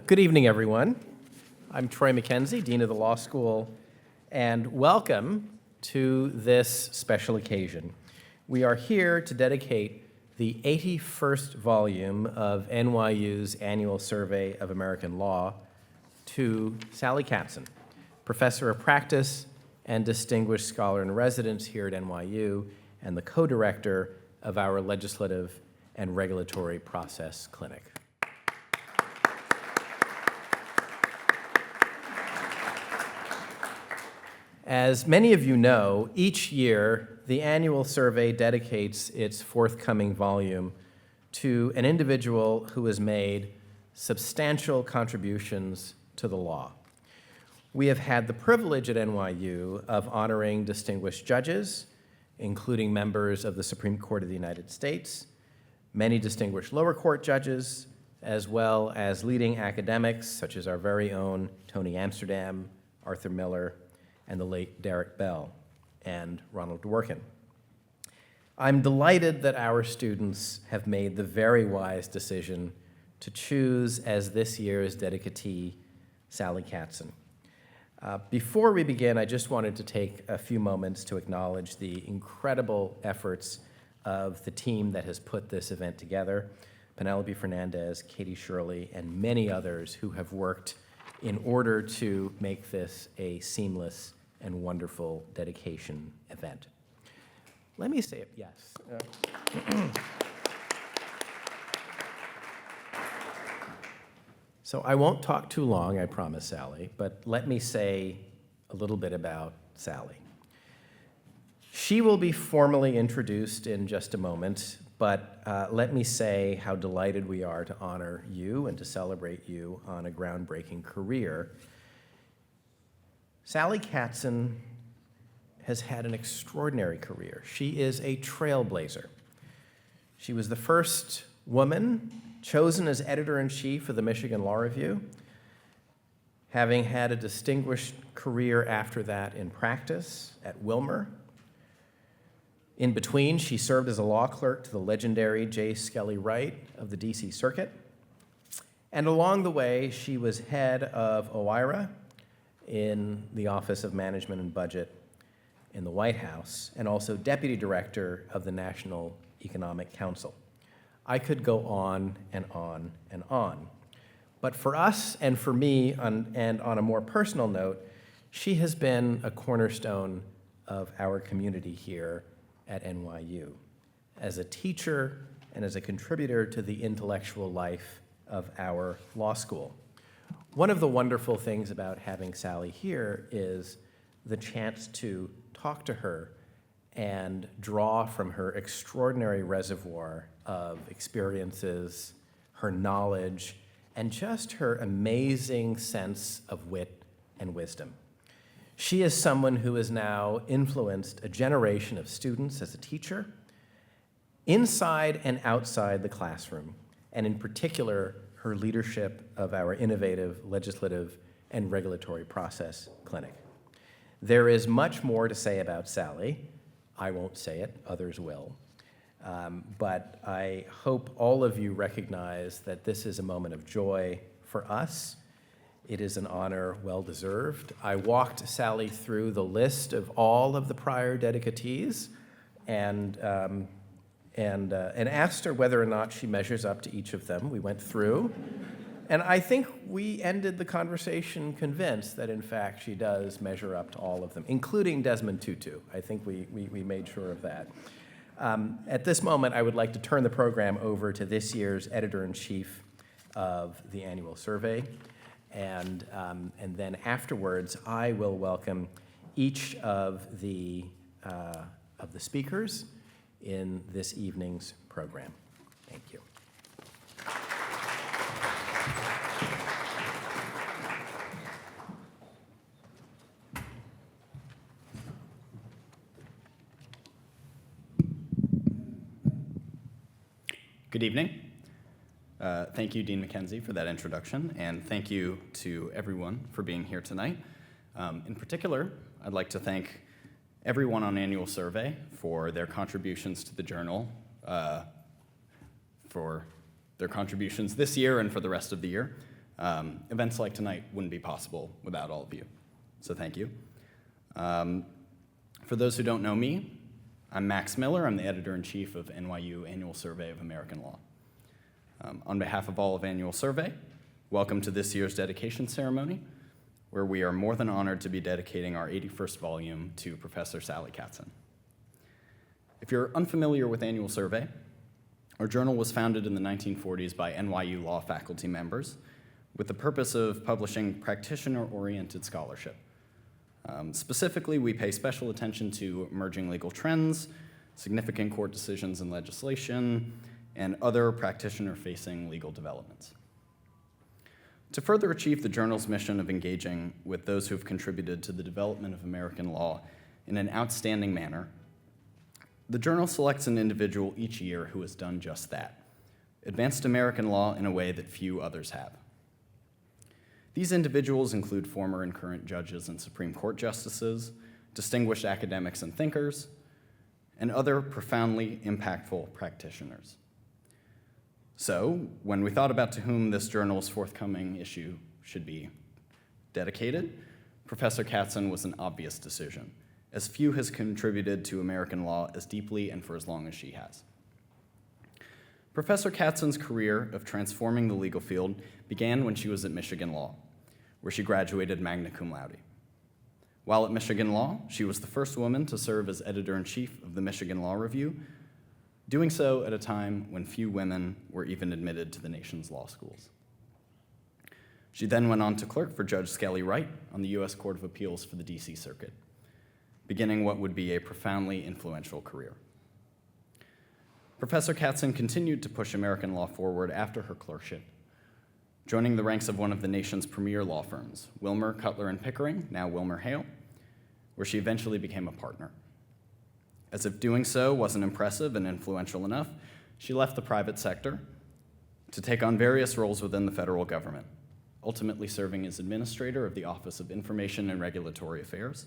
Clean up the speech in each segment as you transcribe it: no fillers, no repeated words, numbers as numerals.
Good evening, everyone. I'm Troy McKenzie, Dean of the Law School, and welcome to this special occasion. We are here to dedicate the 81st volume of NYU's Annual Survey of American Law to Sally Katzen, Professor of Practice and Distinguished Scholar in Residence here at NYU, and the co-director of our Legislative and Regulatory Process Clinic. As many of you know, each year, the annual survey dedicates its forthcoming volume to an individual who has made substantial contributions to the law. We have had the privilege at NYU of honoring distinguished judges, including members of the Supreme Court of the United States, many distinguished lower court judges, as well as leading academics such as our very own Tony Amsterdam, Arthur Miller, and the late Derek Bell, and Ronald Dworkin. I'm delighted that our students have made the very wise decision to choose as this year's dedicatee Sally Katzen. Before we begin, I just wanted to take a few moments to acknowledge the incredible efforts of the team that has put this event together, Penelope Fernandez, Katie Shirley, and many others who have worked in order to make this a seamless and wonderful dedication event. Let me say it, yes. So I won't talk too long, I promise, Sally, but let me say a little bit about Sally. She will be formally introduced in just a moment, but let me say how delighted we are to honor you and to celebrate you on a groundbreaking career. Sally Katzen has had an extraordinary career. She is a trailblazer. She was the first woman chosen as editor-in-chief of the Michigan Law Review, having had a distinguished career after that in practice at Wilmer. In between, she served as a law clerk to the legendary J. Skelly Wright of the D.C. Circuit. And along the way, she was head of OIRA in the Office of Management and Budget in the White House, and also deputy director of the National Economic Council. I could go on and on and on. But for us and for me, and on a more personal note, she has been a cornerstone of our community here at NYU, as a teacher and as a contributor to the intellectual life of our law school. One of the wonderful things about having Sally here is the chance to talk to her and draw from her extraordinary reservoir of experiences, her knowledge, and just her amazing sense of wit and wisdom. She is someone who has now influenced a generation of students as a teacher, inside and outside the classroom, and in particular, her leadership of our innovative legislative and regulatory process clinic. There is much more to say about Sally. I won't say it, others will. But I hope all of you recognize that this is a moment of joy for us. It is an honor well-deserved. I walked Sally through the list of all of the prior dedicatees and asked her whether or not she measures up to each of them. We went through, and I think we ended the conversation convinced that, in fact, she does measure up to all of them, including Desmond Tutu. I think we made sure of that. At this moment, I would like to turn the program over to this year's editor-in-chief of the annual survey, and then afterwards, I will welcome each of the speakers in this evening's program. Thank you. Good evening. Thank you, Dean McKenzie, for that introduction, and thank you to everyone for being here tonight. In particular, I'd like to thank everyone on Annual Survey for their contributions to the journal, for their contributions this year and for the rest of the year. Events like tonight wouldn't be possible without all of you, so thank you. For those who don't know me, I'm Max Miller. I'm the editor-in-chief of NYU Annual Survey of American Law. On behalf of all of Annual Survey, welcome to this year's dedication ceremony, where we are more than honored to be dedicating our 81st volume to Professor Sally Katzen. If you're unfamiliar with Annual Survey, our journal was founded in the 1940s by NYU law faculty members with the purpose of publishing practitioner-oriented scholarship. Specifically, we pay special attention to emerging legal trends, significant court decisions and legislation, and other practitioner-facing legal developments. To further achieve the journal's mission of engaging with those who have contributed to the development of American law in an outstanding manner, the journal selects an individual each year who has done just that, advanced American law in a way that few others have. These individuals include former and current judges and Supreme Court justices, distinguished academics and thinkers, and other profoundly impactful practitioners. So, when we thought about to whom this journal's forthcoming issue should be dedicated, Professor Katzen was an obvious decision, as few has contributed to American law as deeply and for as long as she has. Professor Katzen's career of transforming the legal field began when she was at Michigan Law, where she graduated magna cum laude. While at Michigan Law, she was the first woman to serve as editor-in-chief of the Michigan Law Review, doing so at a time when few women were even admitted to the nation's law schools. She then went on to clerk for Judge Skelly Wright on the U.S. Court of Appeals for the D.C. Circuit, beginning what would be a profoundly influential career. Professor Katzen continued to push American law forward after her clerkship, joining the ranks of one of the nation's premier law firms, Wilmer, Cutler & Pickering, now Wilmer Hale, where she eventually became a partner. As if doing so wasn't impressive and influential enough, she left the private sector to take on various roles within the federal government, ultimately serving as administrator of the Office of Information and Regulatory Affairs,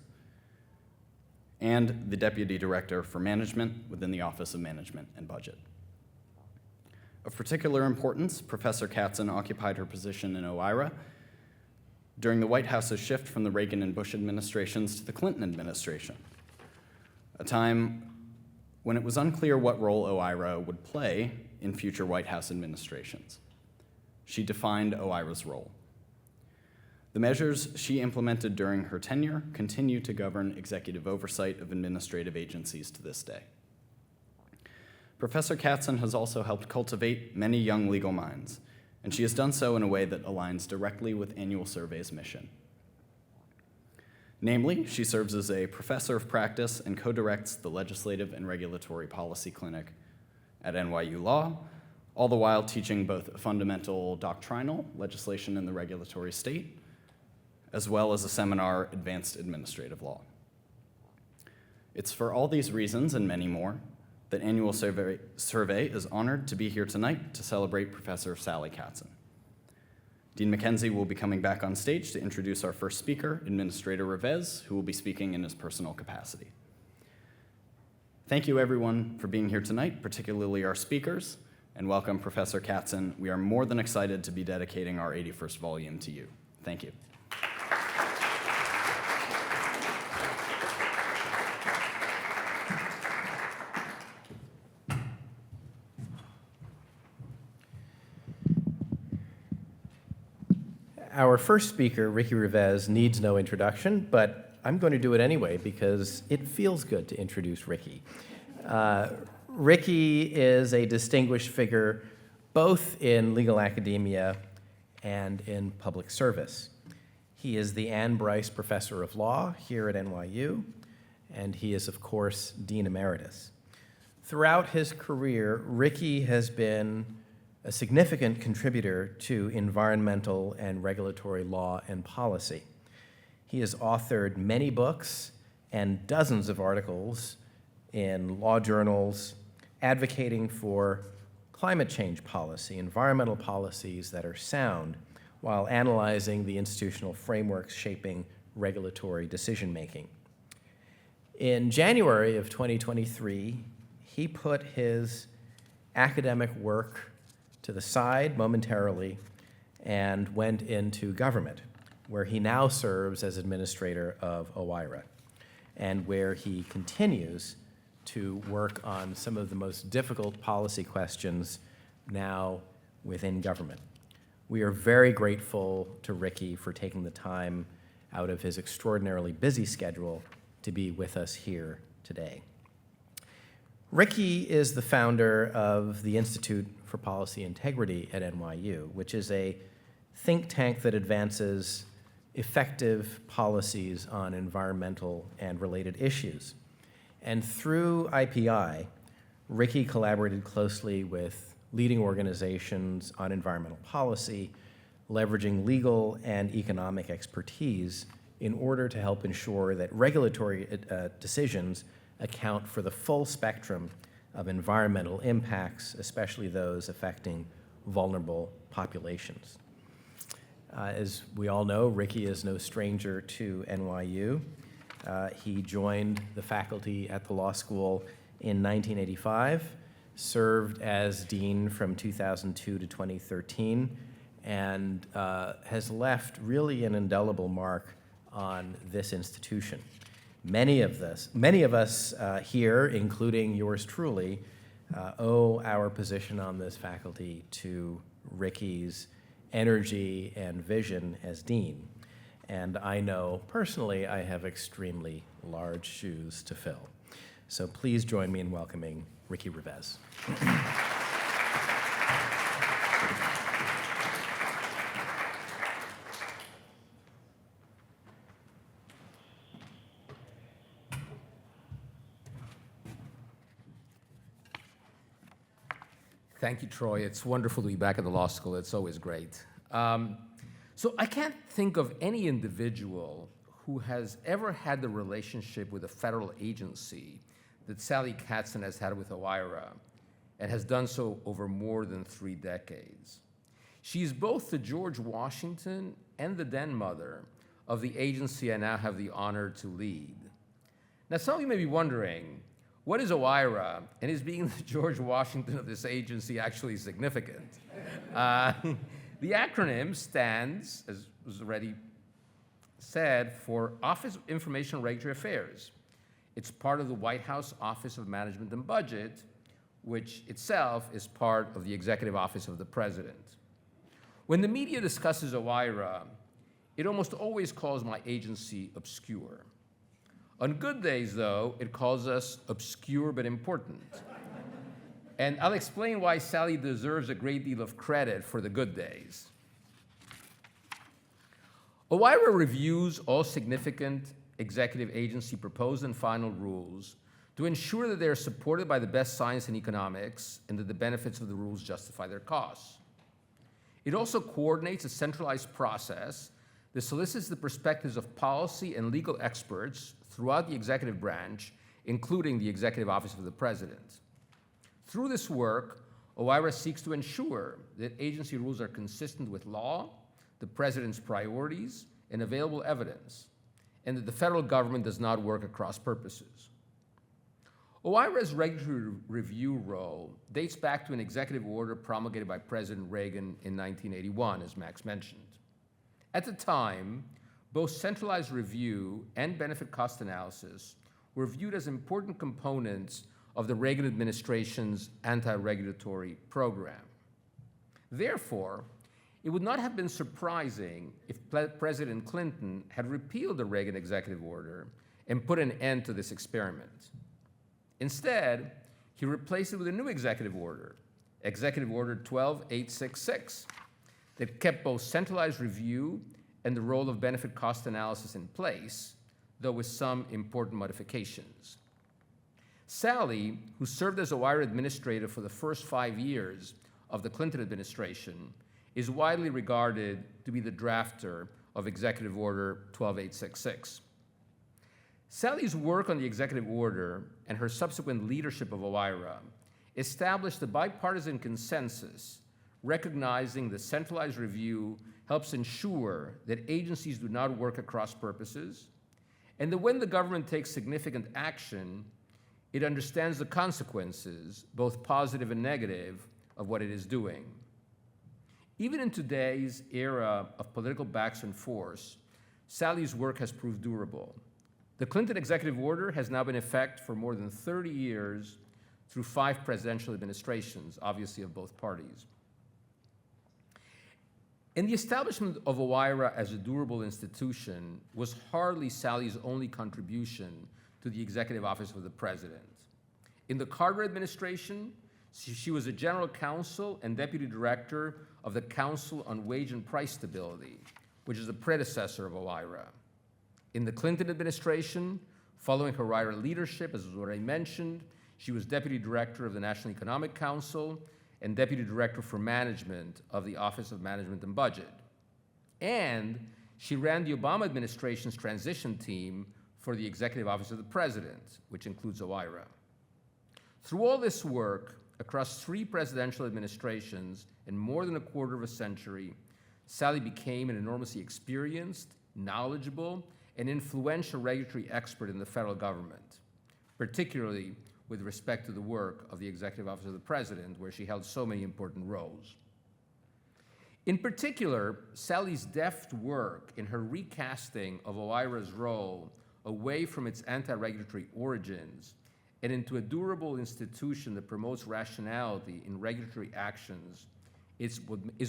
and the Deputy Director for Management within the Office of Management and Budget. Of particular importance, Professor Katzen occupied her position in OIRA during the White House's shift from the Reagan and Bush administrations to the Clinton administration, a time when it was unclear what role OIRA would play in future White House administrations. She defined OIRA's role. The measures she implemented during her tenure continue to govern executive oversight of administrative agencies to this day. Professor Katzen has also helped cultivate many young legal minds, and she has done so in a way that aligns directly with Annual Survey's mission. Namely, she serves as a professor of practice and co-directs the Legislative and Regulatory Policy Clinic at NYU Law, all the while teaching both a fundamental doctrinal, legislation in the regulatory state, as well as a seminar, Advanced Administrative Law. It's for all these reasons and many more that Annual Survey is honored to be here tonight to celebrate Professor Sally Katzen. Dean Mackenzie will be coming back on stage to introduce our first speaker, Administrator Revesz, who will be speaking in his personal capacity. Thank you everyone for being here tonight, particularly our speakers, and welcome Professor Katzen. We are more than excited to be dedicating our 81st volume to you. Thank you. Our first speaker, Ricky Revesz, needs no introduction, but I'm going to do it anyway because it feels good to introduce Ricky. Ricky is a distinguished figure both in legal academia and in public service. He is the Ann Bryce Professor of Law here at NYU, and he is, of course, Dean Emeritus. Throughout his career, Ricky has been a significant contributor to environmental and regulatory law and policy. He has authored many books and dozens of articles in law journals advocating for climate change policy, environmental policies that are sound, while analyzing the institutional frameworks shaping regulatory decision-making. In January of 2023, he put his academic work to the side momentarily and went into government, where he now serves as administrator of OIRA, and where he continues to work on some of the most difficult policy questions now within government. We are very grateful to Ricky for taking the time out of his extraordinarily busy schedule to be with us here today. Ricky is the founder of the Institute for Policy Integrity at NYU, which is a think tank that advances effective policies on environmental and related issues. And through IPI, Ricky collaborated closely with leading organizations on environmental policy, leveraging legal and economic expertise in order to help ensure that regulatory decisions account for the full spectrum of environmental impacts, especially those affecting vulnerable populations. As we all know, Ricky is no stranger to NYU. He joined the faculty at the law school in 1985, served as dean from 2002 to 2013, and has left really an indelible mark on this institution. Many of us here, including yours truly, owe our position on this faculty to Ricky's energy and vision as dean. And I know personally I have extremely large shoes to fill. So please join me in welcoming Ricky Revesz. Thank you, Troy. It's wonderful to be back at the law school. It's always great. So I can't think of any individual who has ever had the relationship with a federal agency that Sally Katzen has had with OIRA, and has done so over more than 3 decades. She is both the George Washington and the den mother of the agency I now have the honor to lead. Now, some of you may be wondering, what is OIRA, and is being the George Washington of this agency actually significant? The acronym stands, as was already said, for Office of Information and Regulatory Affairs. It's part of the White House Office of Management and Budget, which itself is part of the Executive Office of the President. When the media discusses OIRA, it almost always calls my agency obscure. On good days, though, it calls us obscure but important. And I'll explain why Sally deserves a great deal of credit for the good days. OIRA reviews all significant executive agency proposed and final rules to ensure that they are supported by the best science and economics and that the benefits of the rules justify their costs. It also coordinates a centralized process that solicits the perspectives of policy and legal experts throughout the executive branch, including the Executive Office of the President. Through this work, OIRA seeks to ensure that agency rules are consistent with law, the President's priorities, and available evidence, and that the federal government does not work at cross purposes. OIRA's regulatory review role dates back to an executive order promulgated by President Reagan in 1981, as Max mentioned. At the time, both centralized review and benefit cost analysis were viewed as important components of the Reagan administration's anti-regulatory program. Therefore, it would not have been surprising if President Clinton had repealed the Reagan executive order and put an end to this experiment. Instead, he replaced it with a new executive order, Executive Order 12866, that kept both centralized review and the role of benefit cost analysis in place, though with some important modifications. Sally, who served as OIRA administrator for the first 5 years of the Clinton administration, is widely regarded to be the drafter of Executive Order 12866. Sally's work on the executive order and her subsequent leadership of OIRA established a bipartisan consensus recognizing that centralized review helps ensure that agencies do not work at cross purposes, and that when the government takes significant action, it understands the consequences, both positive and negative, of what it is doing. Even in today's era of political backs and force, Sally's work has proved durable. The Clinton executive order has now been in effect for more than 30 years through 5 presidential administrations, obviously of both parties. And the establishment of OIRA as a durable institution was hardly Sally's only contribution to the executive office of the president. In the Carter administration, she was a general counsel and deputy director of the Council on Wage and Price Stability, which is the predecessor of OIRA. In the Clinton administration, following her OIRA leadership, as was already mentioned, she was deputy director of the National Economic Council and deputy director for management of the Office of Management and Budget. And she ran the Obama administration's transition team for the executive office of the president, which includes OIRA. Through all this work, across 3 presidential administrations and more than a quarter of a century, Sally became an enormously experienced, knowledgeable, and influential regulatory expert in the federal government, particularly with respect to the work of the Executive Office of the President, where she held so many important roles. In particular, Sally's deft work in her recasting of OIRA's role away from its anti-regulatory origins and into a durable institution that promotes rationality in regulatory actions is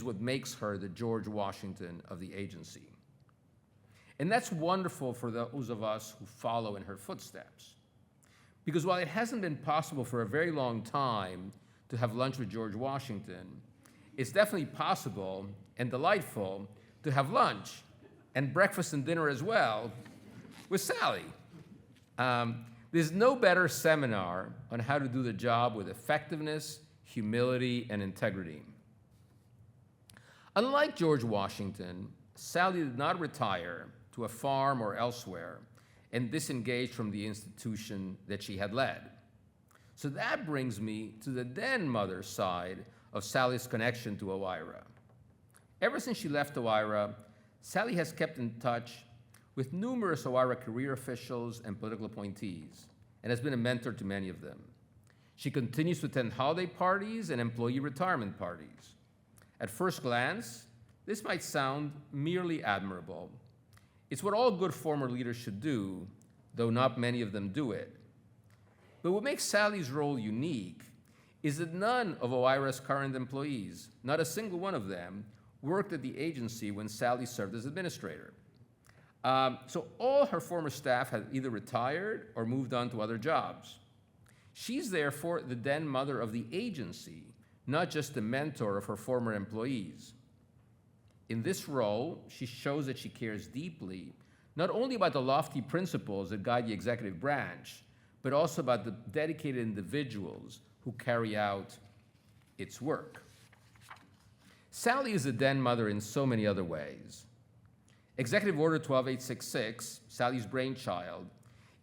what makes her the George Washington of the agency. And that's wonderful for those of us who follow in her footsteps. Because while it hasn't been possible for a very long time to have lunch with George Washington, it's definitely possible and delightful to have lunch and breakfast and dinner as well with Sally. There's no better seminar on how to do the job with effectiveness, humility, and integrity. Unlike George Washington, Sally did not retire to a farm or elsewhere and disengage from the institution that she had led. So that brings me to the then mother side of Sally's connection to OIRA. Ever since she left OIRA, Sally has kept in touch with numerous OIRA career officials and political appointees, and has been a mentor to many of them. She continues to attend holiday parties and employee retirement parties. At first glance, this might sound merely admirable. It's what all good former leaders should do, though not many of them do it. But what makes Sally's role unique is that none of OIRA's current employees, not a single one of them, worked at the agency when Sally served as administrator. So all her former staff had either retired or moved on to other jobs. She's therefore the then mother of the agency, not just the mentor of her former employees. In this role, she shows that she cares deeply, not only about the lofty principles that guide the executive branch, but also about the dedicated individuals who carry out its work. Sally is a den mother in so many other ways. Executive Order 12866, Sally's brainchild,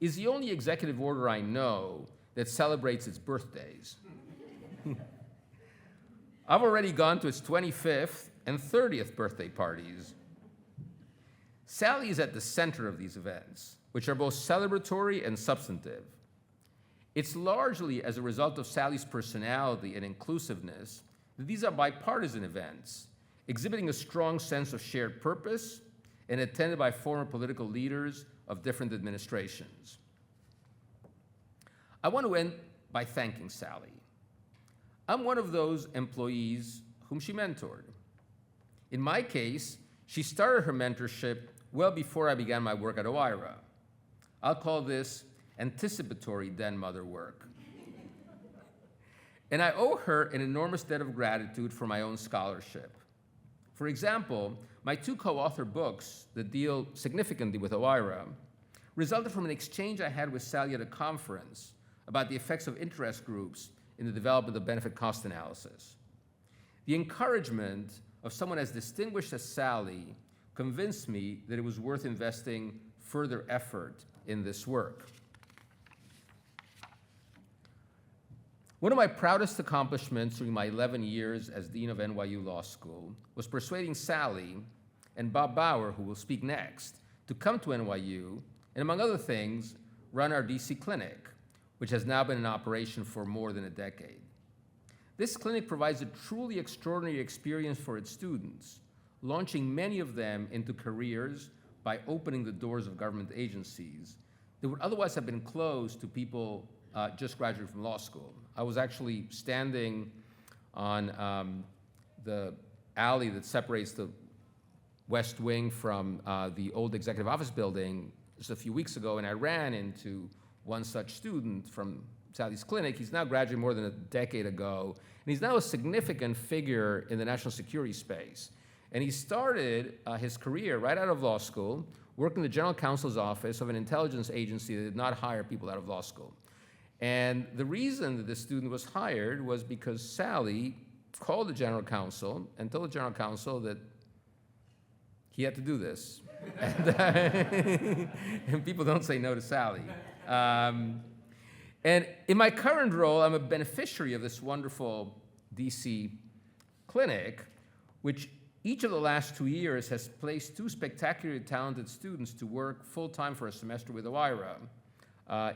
is the only executive order I know that celebrates its birthdays. I've already gone to its 25th and 30th birthday parties. Sally is at the center of these events, which are both celebratory and substantive. It's largely as a result of Sally's personality and inclusiveness that these are bipartisan events, exhibiting a strong sense of shared purpose and attended by former political leaders of different administrations. I want to end by thanking Sally. I'm one of those employees whom she mentored. In my case, she started her mentorship well before I began my work at OIRA. I'll call this anticipatory den mother work. And I owe her an enormous debt of gratitude for my own scholarship. For example, my 2 co-author books that deal significantly with OIRA resulted from an exchange I had with Sally at a conference about the effects of interest groups in the development of benefit cost analysis. The encouragement of someone as distinguished as Sally convinced me that it was worth investing further effort in this work. One of my proudest accomplishments during my 11 years as Dean of NYU Law School was persuading Sally and Bob Bauer, who will speak next, to come to NYU and, among other things, run our DC clinic, which has now been in operation for more than a decade. This clinic provides a truly extraordinary experience for its students, launching many of them into careers by opening the doors of government agencies that would otherwise have been closed to people just graduating from law school. I was actually standing on the alley that separates the West Wing from the old executive office building just a few weeks ago, and I ran into one such student from Sally's clinic. He's now graduated more than a decade ago, and he's now a significant figure in the national security space. And he started his career right out of law school, working in the general counsel's office of an intelligence agency that did not hire people out of law school. And the reason that this student was hired was because Sally called the general counsel and told the general counsel that he had to do this. And people don't say no to Sally. And in my current role, I'm a beneficiary of this wonderful DC clinic, which each of the last 2 years has placed 2 spectacularly talented students to work full-time for a semester with OIRA,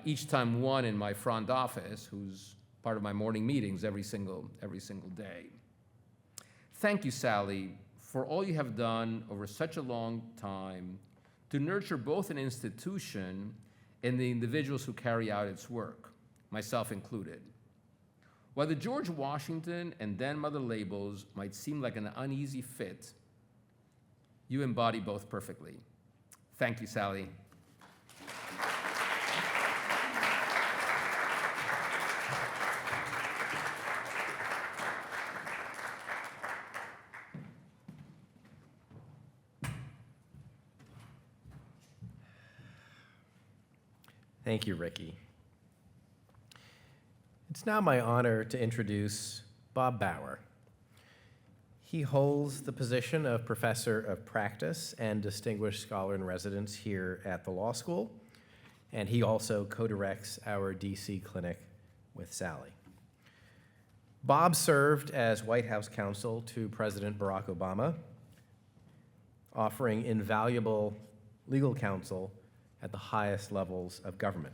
each time one in my front office, who's part of my morning meetings every single day. Thank you, Sally, for all you have done over such a long time to nurture both an institution and the individuals who carry out its work, myself included. While the George Washington and then Mother labels might seem like an uneasy fit, you embody both perfectly. Thank you, Sally. Thank you, Ricky. It's now my honor to introduce Bob Bauer. He holds the position of Professor of Practice and Distinguished Scholar in Residence here at the law school, and he also co-directs our DC clinic with Sally. Bob served as White House counsel to President Barack Obama, offering invaluable legal counsel at the highest levels of government.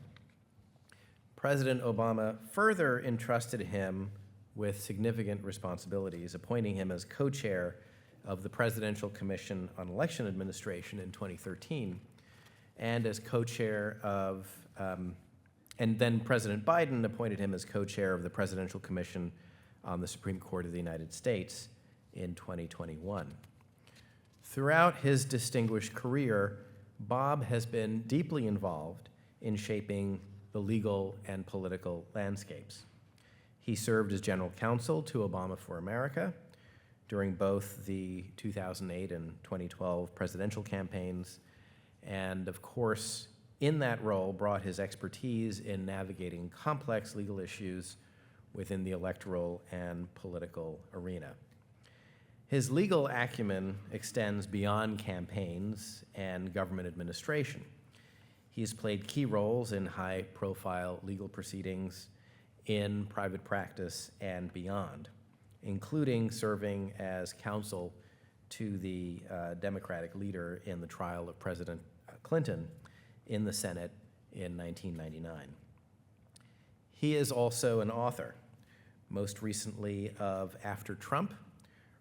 President Obama further entrusted him with significant responsibilities, appointing him as co-chair of the Presidential Commission on Election Administration in 2013, and as co-chair of, and then President Biden appointed him as co-chair of the Presidential Commission on the Supreme Court of the United States in 2021. Throughout his distinguished career, Bob has been deeply involved in shaping the legal and political landscapes. He served as general counsel to Obama for America during both the 2008 and 2012 presidential campaigns, and of course, in that role, brought his expertise in navigating complex legal issues within the electoral and political arena. His legal acumen extends beyond campaigns and government administration. He has played key roles in high-profile legal proceedings in private practice and beyond, including serving as counsel to the Democratic leader in the trial of President Clinton in the Senate in 1999. He is also an author, most recently of After Trump,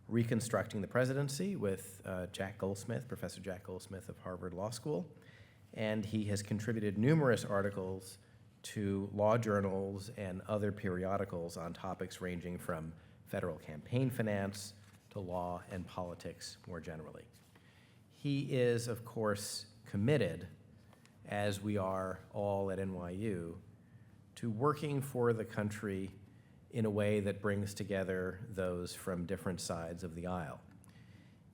Reconstructing the Presidency with Jack Goldsmith, Professor Jack Goldsmith of Harvard Law School, and he has contributed numerous articles to law journals and other periodicals on topics ranging from federal campaign finance to law and politics more generally. He is, of course, committed, as we are all at NYU, to working for the country in a way that brings together those from different sides of the aisle.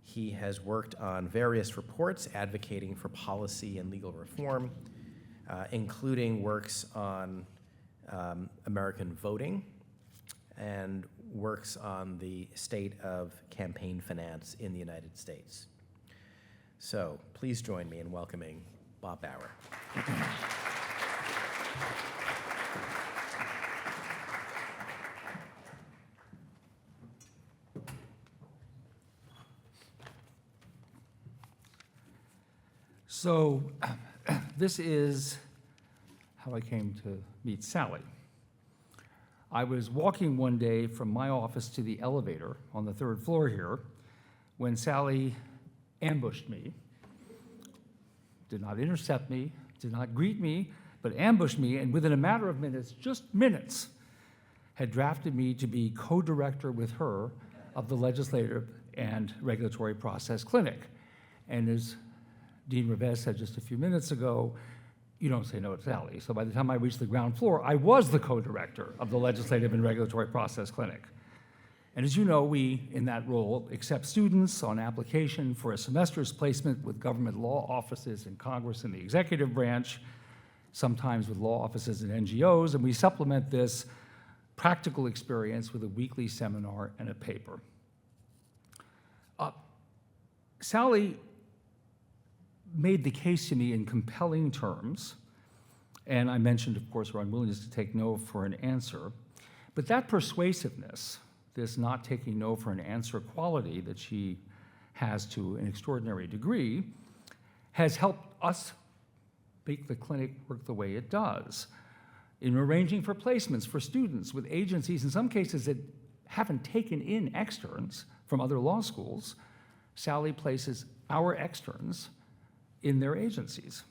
He has worked on various reports advocating for policy and legal reform, including works on American voting and works on the state of campaign finance in the United States. So please join me in welcoming Bob Bauer. So this is how I came to meet Sally. I was walking one day from my office to the elevator on the 3rd floor here when Sally ambushed me, did not intercept me, did not greet me, but ambushed me, and within a matter of minutes, just minutes, had drafted me to be co-director with her of the Legislative and Regulatory Process Clinic. And as Dean Revesz said just a few minutes ago, you don't say no to Sally. So by the time I reached the ground floor, I was the co-director of the Legislative and Regulatory Process Clinic. And as you know, we, in that role, accept students on application for a semester's placement with government law offices in Congress and the executive branch, sometimes with law offices and NGOs, and we supplement this practical experience with a weekly seminar and a paper. Sally made the case to me in compelling terms, and I mentioned, of course, her unwillingness to take no for an answer, but that persuasiveness, this not taking no for an answer quality that she has to an extraordinary degree, has helped us make the clinic work the way it does. In arranging for placements for students with agencies, in some cases that haven't taken in externs from other law schools, Sally places our externs in their agencies.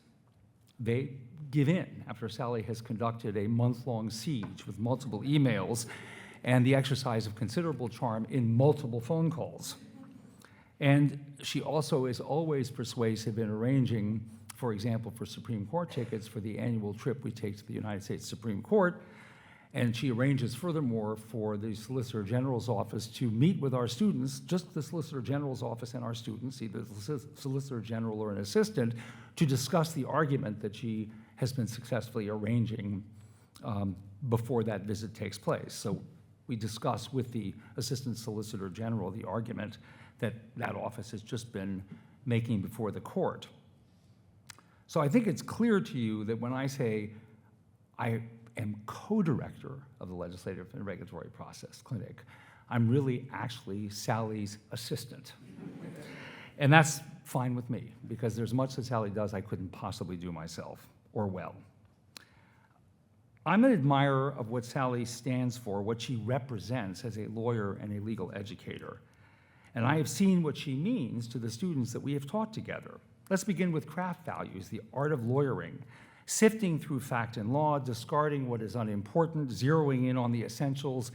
They give in after Sally has conducted a month-long siege with multiple emails and the exercise of considerable charm in multiple phone calls. And she also is always persuasive in arranging, for example, for Supreme Court tickets for the annual trip we take to the United States Supreme Court. And she arranges furthermore for the Solicitor General's office to meet with our students, just the Solicitor General's office and our students, either the Solicitor General or an assistant, to discuss the argument that she has been successfully arranging before that visit takes place. So we discuss with the Assistant Solicitor General the argument that that office has just been making before the court. So I think it's clear to you that when I say I am co-director of the Legislative and Regulatory Process Clinic, I'm really actually Sally's assistant. And that's fine with me, because there's much that Sally does I couldn't possibly do myself, or well. I'm an admirer of what Sally stands for, what she represents as a lawyer and a legal educator. And I have seen what she means to the students that we have taught together. Let's begin with craft values, the art of lawyering, sifting through fact and law, discarding what is unimportant, zeroing in on the essentials,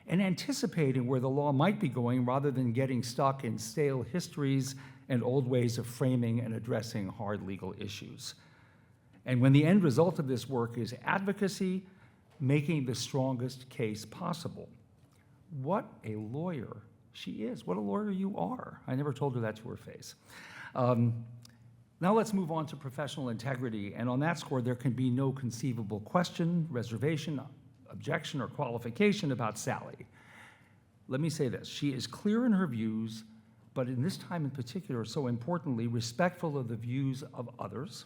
and anticipating where the law might be going rather than getting stuck in stale histories and old ways of framing and addressing hard legal issues. And when the end result of this work is advocacy, making the strongest case possible. What a lawyer she is. What a lawyer you are. I never told her that to her face. Now let's move on to professional integrity, and on that score, there can be no conceivable question, reservation, objection, or qualification about Sally. Let me say this, she is clear in her views, but in this time in particular, so importantly, respectful of the views of others,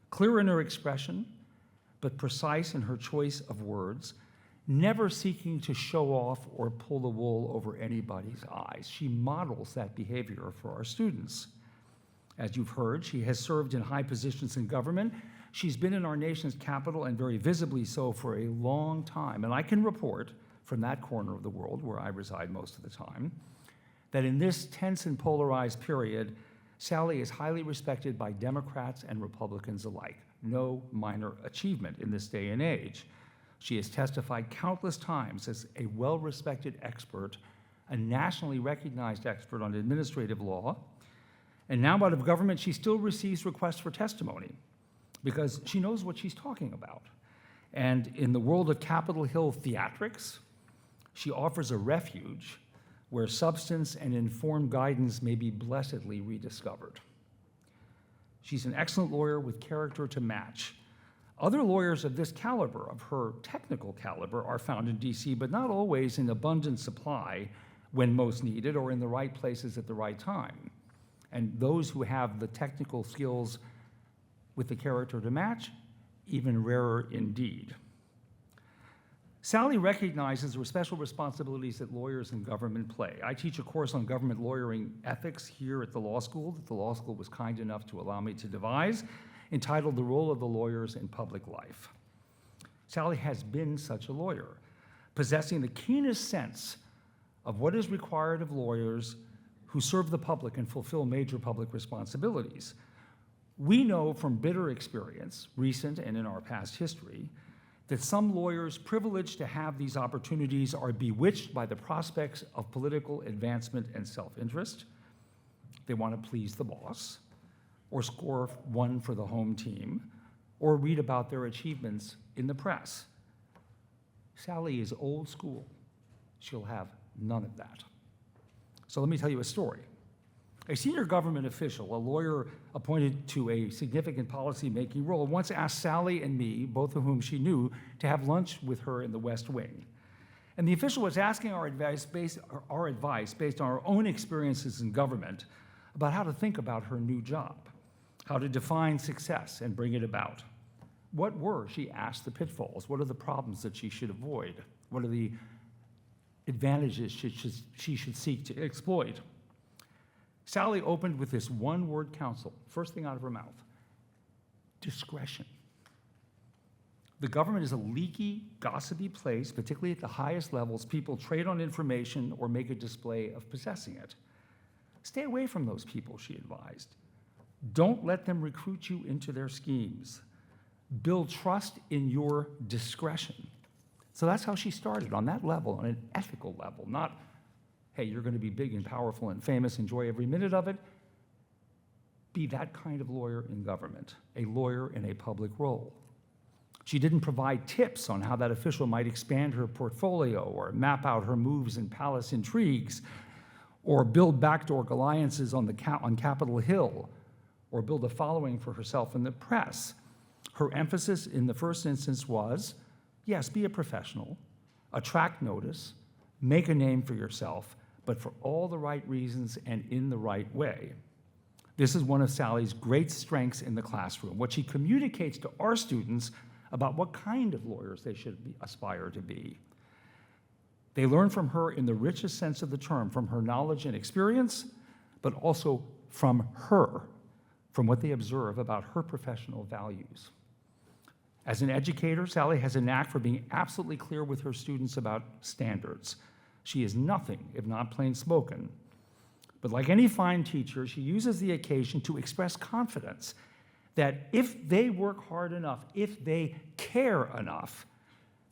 clear in her expression, but precise in her choice of words, never seeking to show off or pull the wool over anybody's eyes. She models that behavior for our students. As you've heard, she has served in high positions in government. She's been in our nation's capital, and very visibly so, for a long time. And I can report from that corner of the world, where I reside most of the time, that in this tense and polarized period, Sally is highly respected by Democrats and Republicans alike. No minor achievement in this day and age. She has testified countless times as a well-respected expert, a nationally recognized expert on administrative law, and now out of government, she still receives requests for testimony because she knows what she's talking about. And in the world of Capitol Hill theatrics, she offers a refuge where substance and informed guidance may be blessedly rediscovered. She's an excellent lawyer with character to match. Other lawyers of this caliber, of her technical caliber, are found in DC, but not always in abundant supply when most needed or in the right places at the right time. And those who have the technical skills with the character to match, even rarer indeed. Sally recognizes the special responsibilities that lawyers in government play. I teach a course on government lawyering ethics here at the law school that the law school was kind enough to allow me to devise, entitled The Role of the Lawyers in Public Life. Sally has been such a lawyer, possessing the keenest sense of what is required of lawyers who serve the public and fulfill major public responsibilities. We know from bitter experience, recent and in our past history, that some lawyers privileged to have these opportunities are bewitched by the prospects of political advancement and self-interest. They want to please the boss, or score one for the home team, or read about their achievements in the press. Sally is old school. She'll have none of that. So let me tell you a story. A senior government official, a lawyer appointed to a significant policy-making role, once asked Sally and me, both of whom she knew, to have lunch with her in the West Wing. And the official was asking our advice based on our own experiences in government about how to think about her new job, how to define success and bring it about. What were, she asked, the pitfalls? What are the problems that she should avoid? What are the advantages she should seek to exploit? Sally opened with this one-word counsel, first thing out of her mouth: discretion. The government is a leaky, gossipy place, particularly at the highest levels. People trade on information or make a display of possessing it. Stay away from those people, she advised. Don't let them recruit you into their schemes. Build trust in your discretion. So that's how she started, on that level, on an ethical level, not, hey, you're going to be big and powerful and famous, enjoy every minute of it. Be that kind of lawyer in government, a lawyer in a public role. She didn't provide tips on how that official might expand her portfolio or map out her moves in palace intrigues or build backdoor alliances on Capitol Hill or build a following for herself in the press. Her emphasis in the first instance was, yes, be a professional, attract notice, make a name for yourself, but for all the right reasons and in the right way. This is one of Sally's great strengths in the classroom, what she communicates to our students about what kind of lawyers they should aspire to be. They learn from her in the richest sense of the term, from her knowledge and experience, but also from her, from what they observe about her professional values. As an educator, Sally has a knack for being absolutely clear with her students about standards. She is nothing if not plain spoken. But like any fine teacher, she uses the occasion to express confidence that if they work hard enough, if they care enough,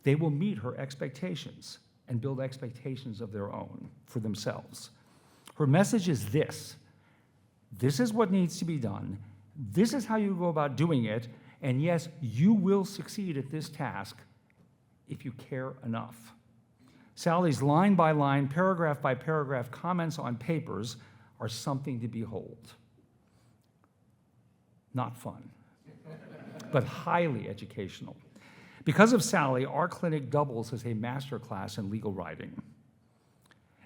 they will meet her expectations and build expectations of their own for themselves. Her message is this: this is what needs to be done, this is how you go about doing it, and yes, you will succeed at this task if you care enough. Sally's line-by-line, paragraph-by-paragraph comments on papers are something to behold. Not fun, but highly educational. Because of Sally, our clinic doubles as a master class in legal writing.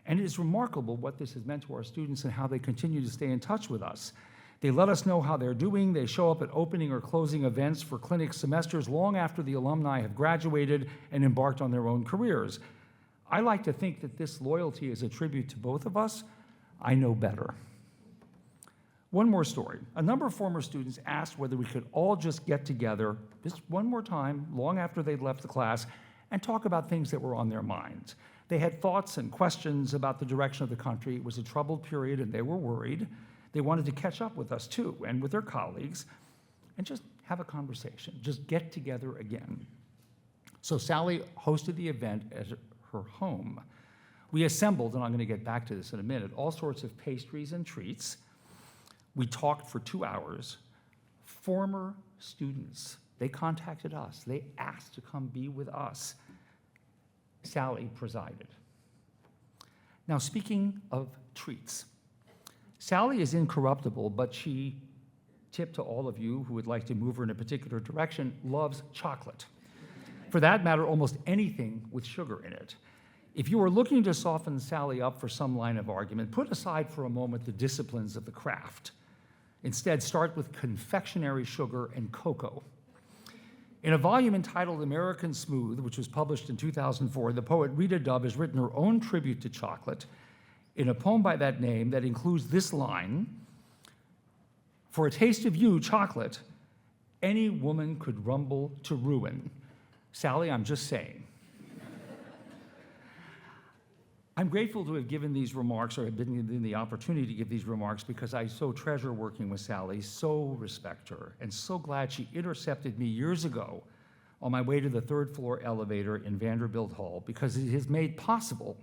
And it is remarkable what this has meant to our students and how they continue to stay in touch with us. They let us know how they're doing. They show up at opening or closing events for clinic semesters long after the alumni have graduated and embarked on their own careers. I like to think that this loyalty is a tribute to both of us. I know better. One more story. A number of former students asked whether we could all just get together just one more time, long after they'd left the class, and talk about things that were on their minds. They had thoughts and questions about the direction of the country. It was a troubled period, and they were worried. They wanted to catch up with us, too, and with their colleagues, and just have a conversation, just get together again. So Sally hosted the event at her home. We assembled, and I'm going to get back to this in a minute, all sorts of pastries and treats. We talked for 2 hours. Former students, they contacted us. They asked to come be with us. Sally presided. Now, speaking of treats, Sally is incorruptible, but she, tip to all of you who would like to move her in a particular direction, loves chocolate. For that matter, almost anything with sugar in it. If you are looking to soften Sally up for some line of argument, put aside for a moment the disciplines of the craft. Instead, start with confectionery sugar and cocoa. In a volume entitled American Smooth, which was published in 2004, the poet Rita Dove has written her own tribute to chocolate in a poem by that name that includes this line: "For a taste of you, chocolate, any woman could rumble to ruin." Sally, I'm just saying. I'm grateful to have given these remarks, or have been given the opportunity to give these remarks, because I so treasure working with Sally, so respect her, and so glad she intercepted me years ago on my way to the third floor elevator in Vanderbilt Hall, because it has made possible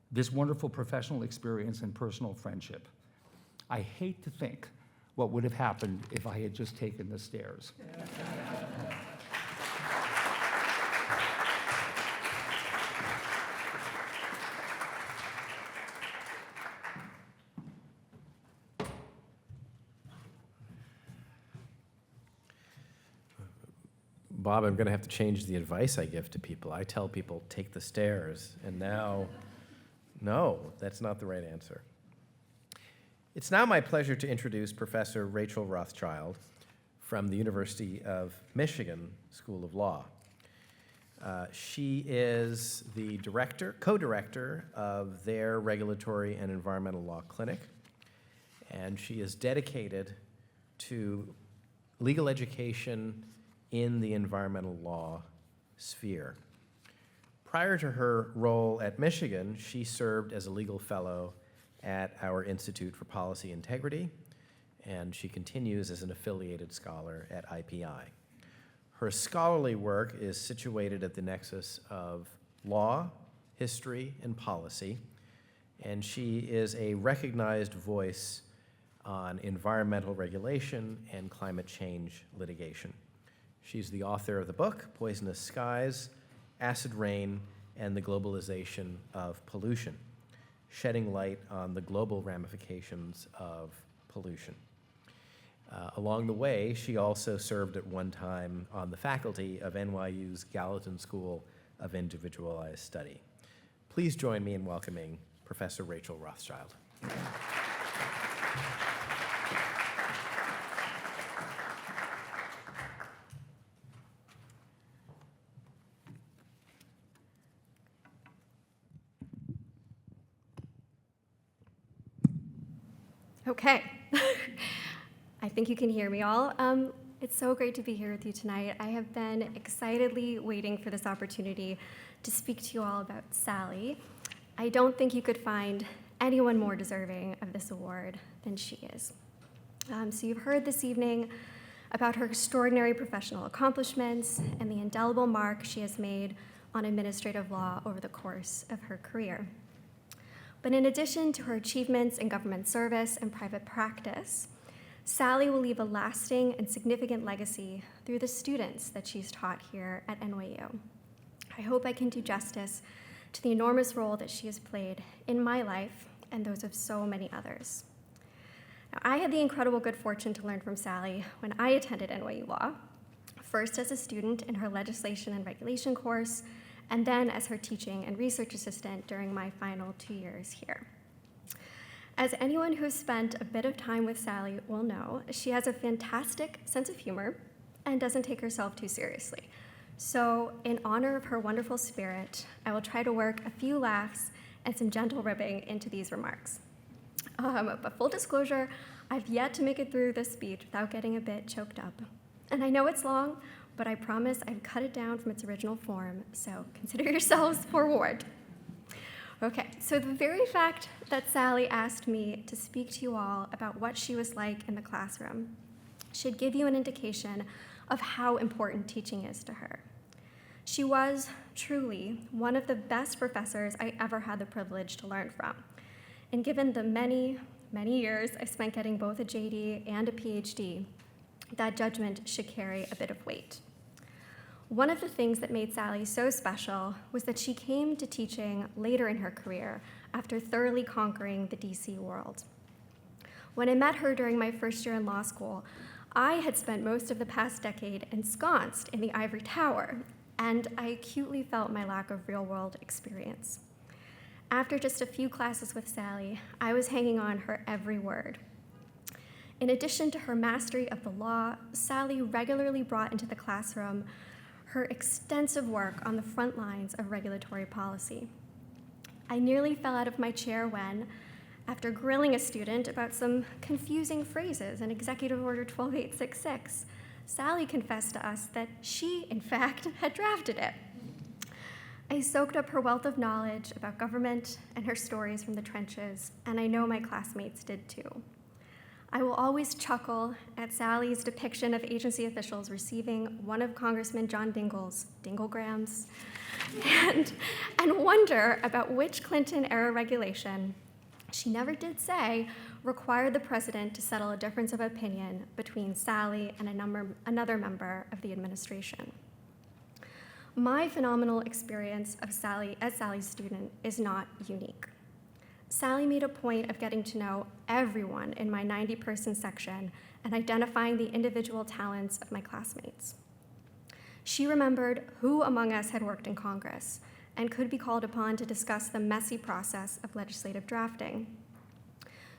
this wonderful professional experience and personal friendship. I hate to think what would have happened if I had just taken the stairs. Bob, I'm going to have to change the advice I give to people. I tell people, take the stairs, and now, no, that's not the right answer. It's now my pleasure to introduce Professor Rachel Rothschild from the University of Michigan School of Law. She is the co-director of their Regulatory and Environmental Law Clinic, and she is dedicated to legal education in the environmental law sphere. Prior to her role at Michigan, she served as a legal fellow at our Institute for Policy Integrity, and she continues as an affiliated scholar at IPI. Her scholarly work is situated at the nexus of law, history, and policy, and she is a recognized voice on environmental regulation and climate change litigation. She's the author of the book, Poisonous Skies, Acid Rain, and the Globalization of Pollution, shedding light on the global ramifications of pollution. Along the way, she also served at one time on the faculty of NYU's Gallatin School of Individualized Study. Please join me in welcoming Professor Rachel Rothschild. Okay. I think you can hear me all. It's so great to be here with you tonight. I have been excitedly waiting for this opportunity to speak to you all about Sally. I don't think you could find anyone more deserving of this award than she is. So you've heard this evening about her extraordinary professional accomplishments and the indelible mark she has made on administrative law over the course of her career. But in addition to her achievements in government service and private practice, Sally will leave a lasting and significant legacy through the students that she's taught here at NYU. I hope I can do justice to the enormous role that she has played in my life and those of so many others. Now, I had the incredible good fortune to learn from Sally when I attended NYU Law, first as a student in her legislation and regulation course, and then as her teaching and research assistant during my final 2 years here. As anyone who's spent a bit of time with Sally will know, she has a fantastic sense of humor and doesn't take herself too seriously. So in honor of her wonderful spirit, I will try to work a few laughs and some gentle ribbing into these remarks. But full disclosure, I've yet to make it through this speech without getting a bit choked up. And I know it's long, but I promise I've cut it down from its original form, so consider yourselves forewarned. Okay, so the very fact that Sally asked me to speak to you all about what she was like in the classroom should give you an indication of how important teaching is to her. She was truly one of the best professors I ever had the privilege to learn from. And given the many, many years I spent getting both a JD and a PhD, that judgment should carry a bit of weight. One of the things that made Sally so special was that she came to teaching later in her career after thoroughly conquering the DC world. When I met her during my first year in law school, I had spent most of the past decade ensconced in the ivory tower, and I acutely felt my lack of real-world experience. After just a few classes with Sally, I was hanging on her every word. In addition to her mastery of the law, Sally regularly brought into the classroom her extensive work on the front lines of regulatory policy. I nearly fell out of my chair when, after grilling a student about some confusing phrases in Executive Order 12866, Sally confessed to us that she, in fact, had drafted it. I soaked up her wealth of knowledge about government and her stories from the trenches, and I know my classmates did too. I will always chuckle at Sally's depiction of agency officials receiving one of Congressman John Dingell's dinglegrams and wonder about which Clinton-era regulation, she never did say, required the president to settle a difference of opinion between Sally and another member of the administration. My phenomenal experience of Sally as Sally's student is not unique. Sally made a point of getting to know everyone in my 90-person section and identifying the individual talents of my classmates. She remembered who among us had worked in Congress and could be called upon to discuss the messy process of legislative drafting.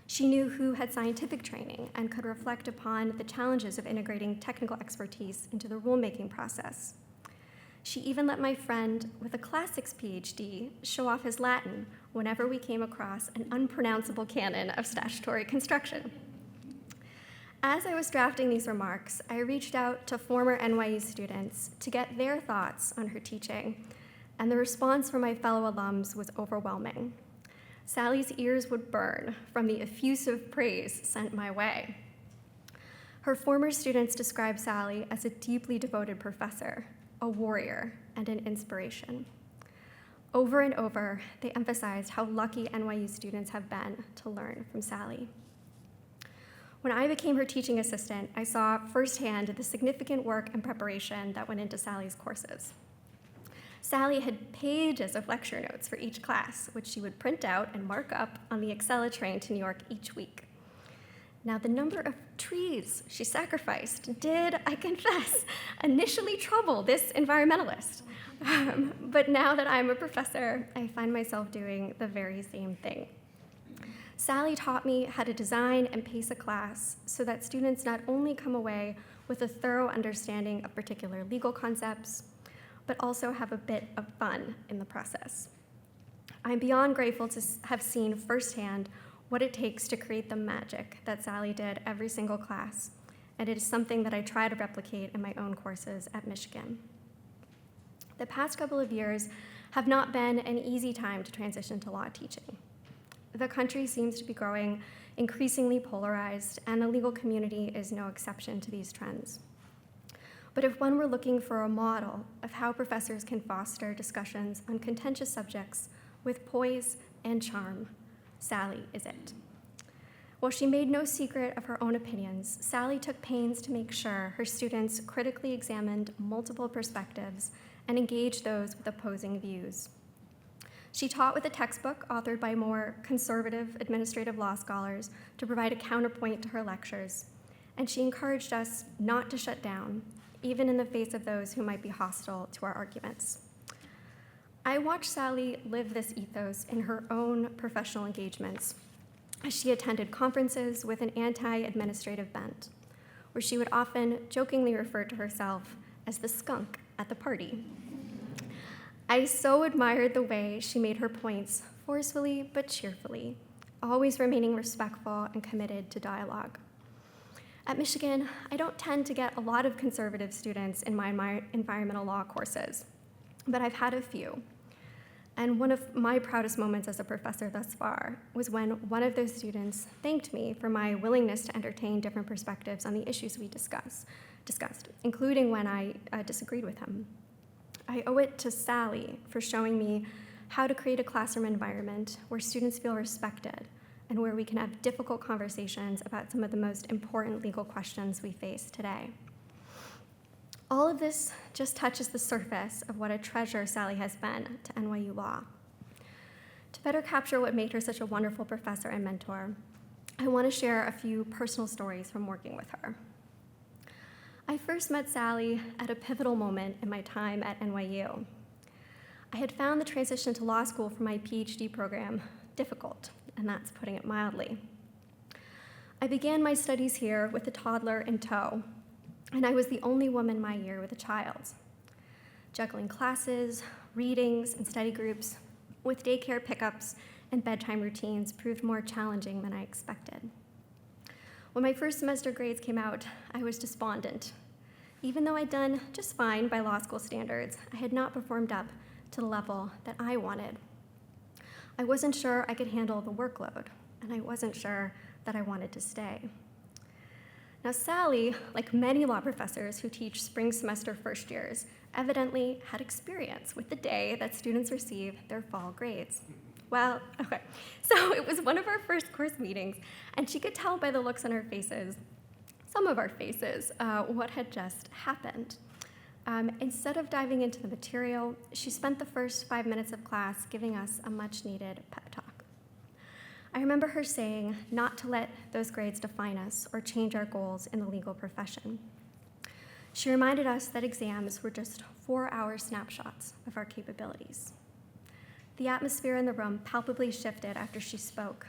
She knew who had scientific training and could reflect upon the challenges of integrating technical expertise into the rulemaking process. She even let my friend with a classics PhD show off his Latin whenever we came across an unpronounceable canon of statutory construction. As I was drafting these remarks, I reached out to former NYU students to get their thoughts on her teaching, and the response from my fellow alums was overwhelming. Sally's ears would burn from the effusive praise sent my way. Her former students described Sally as a deeply devoted professor, a warrior, and an inspiration. Over and over, they emphasized how lucky NYU students have been to learn from Sally. When I became her teaching assistant, I saw firsthand the significant work and preparation that went into Sally's courses. Sally had pages of lecture notes for each class, which she would print out and mark up on the Acela train to New York each week. Now, the number of trees she sacrificed did, I confess, initially trouble this environmentalist. But now that I'm a professor, I find myself doing the very same thing. Sally taught me how to design and pace a class so that students not only come away with a thorough understanding of particular legal concepts, but also have a bit of fun in the process. I'm beyond grateful to have seen firsthand what it takes to create the magic that Sally did every single class, and it is something that I try to replicate in my own courses at Michigan. The past couple of years have not been an easy time to transition to law teaching. The country seems to be growing increasingly polarized, and the legal community is no exception to these trends. But if one were looking for a model of how professors can foster discussions on contentious subjects with poise and charm, Sally is it. While she made no secret of her own opinions, Sally took pains to make sure her students critically examined multiple perspectives and engaged those with opposing views. She taught with a textbook authored by more conservative administrative law scholars to provide a counterpoint to her lectures, and she encouraged us not to shut down, even in the face of those who might be hostile to our arguments. I watched Sally live this ethos in her own professional engagements as she attended conferences with an anti-administrative bent, where she would often jokingly refer to herself as the skunk at the party. I so admired the way she made her points forcefully but cheerfully, always remaining respectful and committed to dialogue. At Michigan, I don't tend to get a lot of conservative students in my environmental law courses, but I've had a few. And one of my proudest moments as a professor thus far was when one of those students thanked me for my willingness to entertain different perspectives on the issues we discussed, including when I disagreed with him. I owe it to Sally for showing me how to create a classroom environment where students feel respected and where we can have difficult conversations about some of the most important legal questions we face today. All of this just touches the surface of what a treasure Sally has been to NYU Law. To better capture what made her such a wonderful professor and mentor, I want to share a few personal stories from working with her. I first met Sally at a pivotal moment in my time at NYU. I had found the transition to law school for my PhD program difficult, and that's putting it mildly. I began my studies here with a toddler in tow, and I was the only woman my year with a child. Juggling classes, readings, and study groups with daycare pickups and bedtime routines proved more challenging than I expected. When my first semester grades came out, I was despondent. Even though I'd done just fine by law school standards, I had not performed up to the level that I wanted. I wasn't sure I could handle the workload, and I wasn't sure that I wanted to stay. Now, Sally, like many law professors who teach spring semester first years, evidently had experience with the day that students receive their fall grades. Well, okay, so it was one of our first course meetings, and she could tell by the looks on our faces, some of our faces, what had just happened. Instead of diving into the material, she spent the first 5 minutes of class giving us a much-needed pep talk. I remember her saying not to let those grades define us or change our goals in the legal profession. She reminded us that exams were just 4-hour snapshots of our capabilities. The atmosphere in the room palpably shifted after she spoke,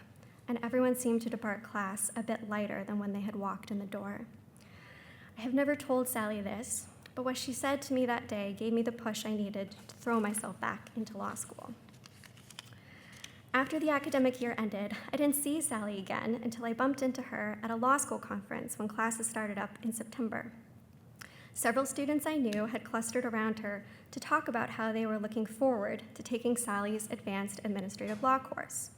and everyone seemed to depart class a bit lighter than when they had walked in the door. I have never told Sally this, but what she said to me that day gave me the push I needed to throw myself back into law school. After the academic year ended, I didn't see Sally again until I bumped into her at a law school conference when classes started up in September. Several students I knew had clustered around her to talk about how they were looking forward to taking Sally's advanced administrative law course.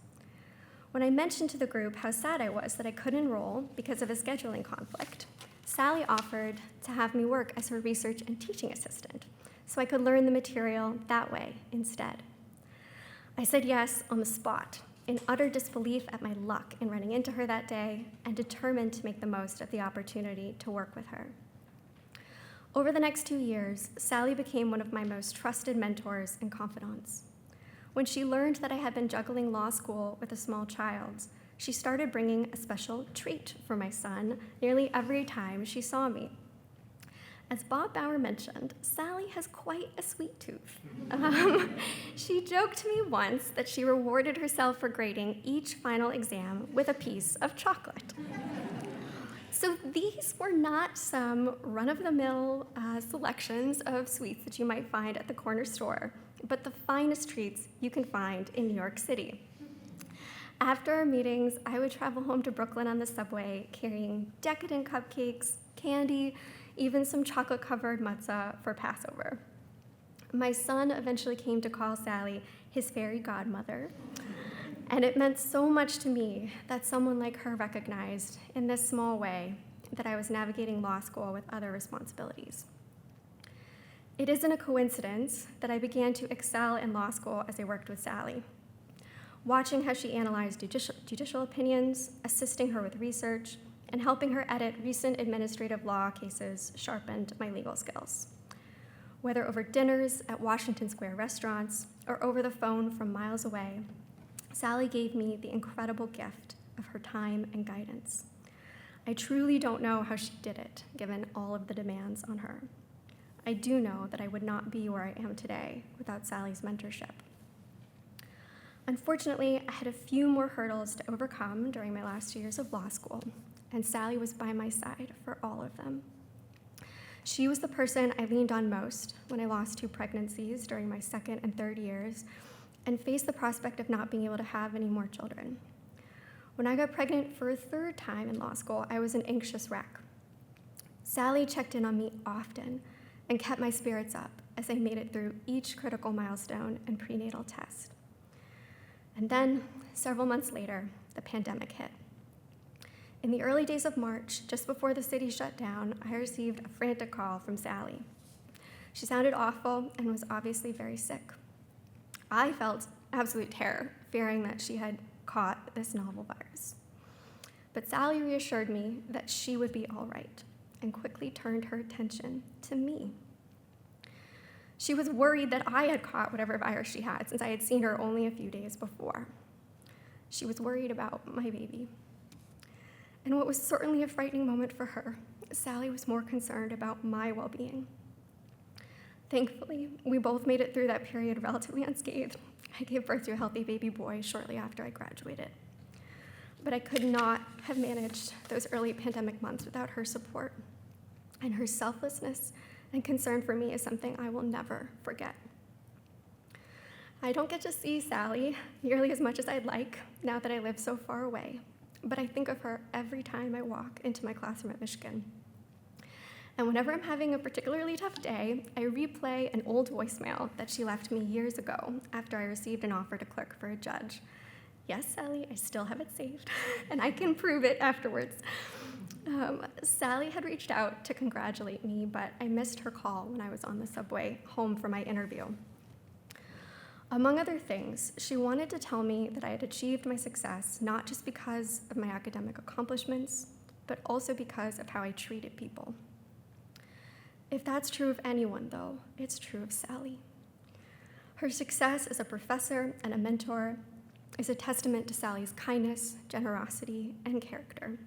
When I mentioned to the group how sad I was that I couldn't enroll because of a scheduling conflict, Sally offered to have me work as her research and teaching assistant so I could learn the material that way instead. I said yes on the spot, in utter disbelief at my luck in running into her that day and determined to make the most of the opportunity to work with her. Over the next 2 years, Sally became one of my most trusted mentors and confidants. When she learned that I had been juggling law school with a small child, she started bringing a special treat for my son nearly every time she saw me. As Bob Bauer mentioned, Sally has quite a sweet tooth. She joked to me once that she rewarded herself for grading each final exam with a piece of chocolate. So these were not some run-of-the-mill selections of sweets that you might find at the corner store, but the finest treats you can find in New York City. After our meetings, I would travel home to Brooklyn on the subway carrying decadent cupcakes, candy, even some chocolate-covered matzah for Passover. My son eventually came to call Sally his fairy godmother, and it meant so much to me that someone like her recognized, in this small way, that I was navigating law school with other responsibilities. It isn't a coincidence that I began to excel in law school as I worked with Sally. Watching how she analyzed judicial opinions, assisting her with research, and helping her edit recent administrative law cases sharpened my legal skills. Whether over dinners at Washington Square restaurants or over the phone from miles away, Sally gave me the incredible gift of her time and guidance. I truly don't know how she did it, given all of the demands on her. I do know that I would not be where I am today without Sally's mentorship. Unfortunately, I had a few more hurdles to overcome during my last 2 years of law school, and Sally was by my side for all of them. She was the person I leaned on most when I lost 2 pregnancies during my second and third years and faced the prospect of not being able to have any more children. When I got pregnant for a 3rd time in law school, I was an anxious wreck. Sally checked in on me often and kept my spirits up as I made it through each critical milestone and prenatal test. And then, several months later, the pandemic hit. In the early days of March, just before the city shut down, I received a frantic call from Sally. She sounded awful and was obviously very sick. I felt absolute terror, fearing that she had caught this novel virus. But Sally reassured me that she would be all right and quickly turned her attention to me. She was worried that I had caught whatever virus she had since I had seen her only a few days before. She was worried about my baby. And what was certainly a frightening moment for her, Sally was more concerned about my well-being. Thankfully, we both made it through that period relatively unscathed. I gave birth to a healthy baby boy shortly after I graduated. But I could not have managed those early pandemic months without her support. And her selflessness and concern for me is something I will never forget. I don't get to see Sally nearly as much as I'd like now that I live so far away, but I think of her every time I walk into my classroom at Michigan. And whenever I'm having a particularly tough day, I replay an old voicemail that she left me years ago after I received an offer to clerk for a judge. Yes, Sally, I still have it saved, and I can prove it afterwards. Sally had reached out to congratulate me, but I missed her call when I was on the subway home from my interview. Among other things, she wanted to tell me that I had achieved my success not just because of my academic accomplishments, but also because of how I treated people. If that's true of anyone, though, it's true of Sally. Her success as a professor and a mentor is a testament to Sally's kindness, generosity, and character.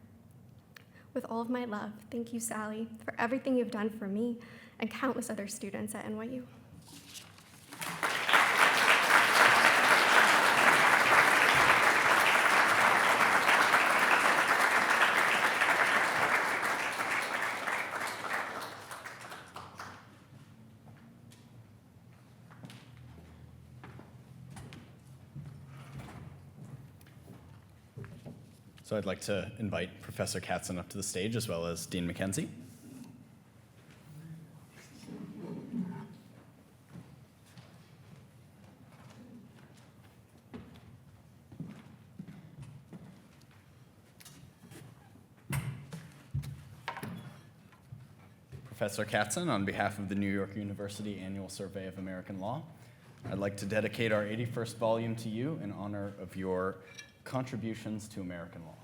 With all of my love, thank you, Sally, for everything you've done for me and countless other students at NYU. So I'd like to invite Professor Katzen up to the stage, as well as Dean McKenzie. Professor Katzen, on behalf of the New York University Annual Survey of American Law, I'd like to dedicate our 81st volume to you in honor of your contributions to American law.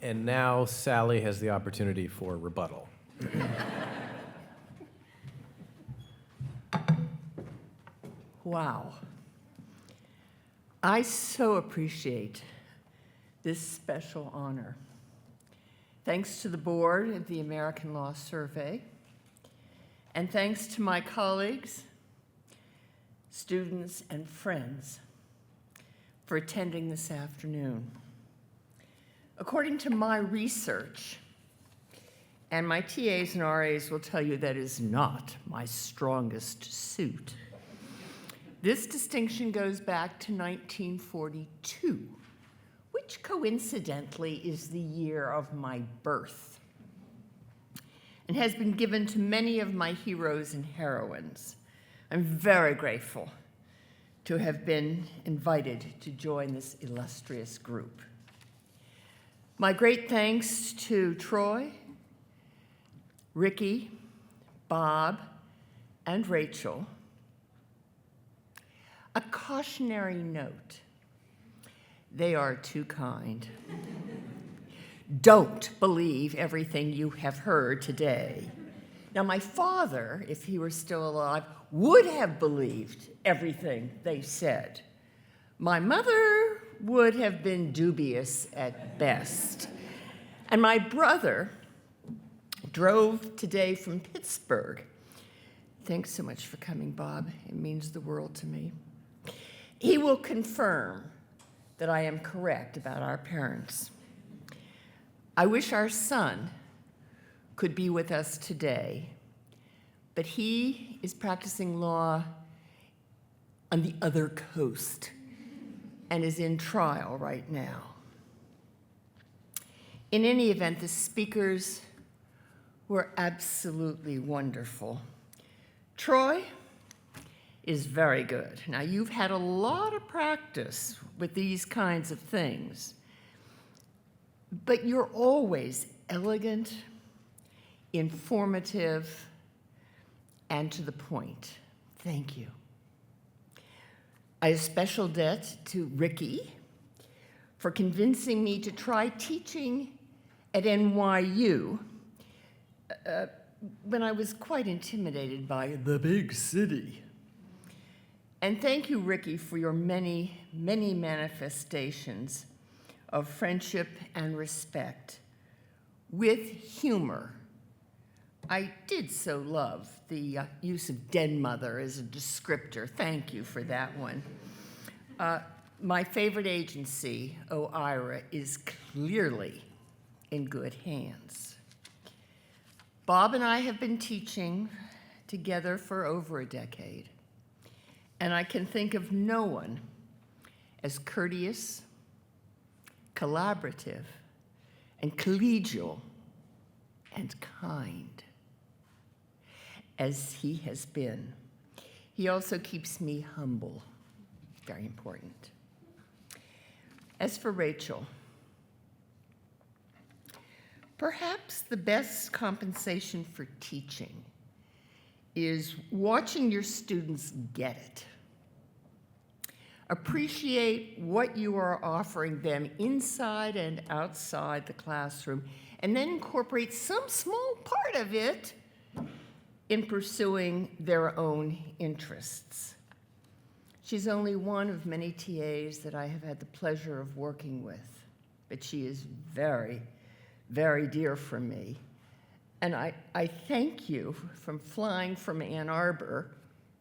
And now Sally has the opportunity for rebuttal. Wow. I so appreciate this special honor. Thanks to the board of the American Law Survey, and thanks to my colleagues, students, and friends for attending this afternoon. According to my research, and my TAs and RAs will tell you that is not my strongest suit, this distinction goes back to 1942, which coincidentally is the year of my birth, and has been given to many of my heroes and heroines. I'm very grateful to have been invited to join this illustrious group. My great thanks to Troy, Ricky, Bob, and Rachel. A cautionary note: they are too kind. Don't believe everything you have heard today. Now, my father, if he were still alive, would have believed everything they said. My mother would have been dubious at best. And my brother drove today from Pittsburgh. Thanks so much for coming, Bob. It means the world to me. He will confirm that I am correct about our parents. I wish our son could be with us today, but he is practicing law on the other coast and is in trial right now. In any event, the speakers were absolutely wonderful. Troy is very good. Now, you've had a lot of practice with these kinds of things, but you're always elegant, informative, and to the point. Thank you. I have special debt to Ricky for convincing me to try teaching at NYU when I was quite intimidated by the big city. And thank you, Ricky, for your many, many manifestations of friendship and respect with humor. I did so love the use of den mother as a descriptor. Thank you for that one. My favorite agency, OIRA, is clearly in good hands. Bob and I have been teaching together for over a decade, and I can think of no one as courteous, collaborative, and collegial and kind as he has been. He also keeps me humble, very important. As for Rachel, perhaps the best compensation for teaching is watching your students get it. Appreciate what you are offering them inside and outside the classroom, and then incorporate some small part of it in pursuing their own interests. She's only one of many TAs that I have had the pleasure of working with, but she is very, very dear for me. And I thank you from flying from Ann Arbor.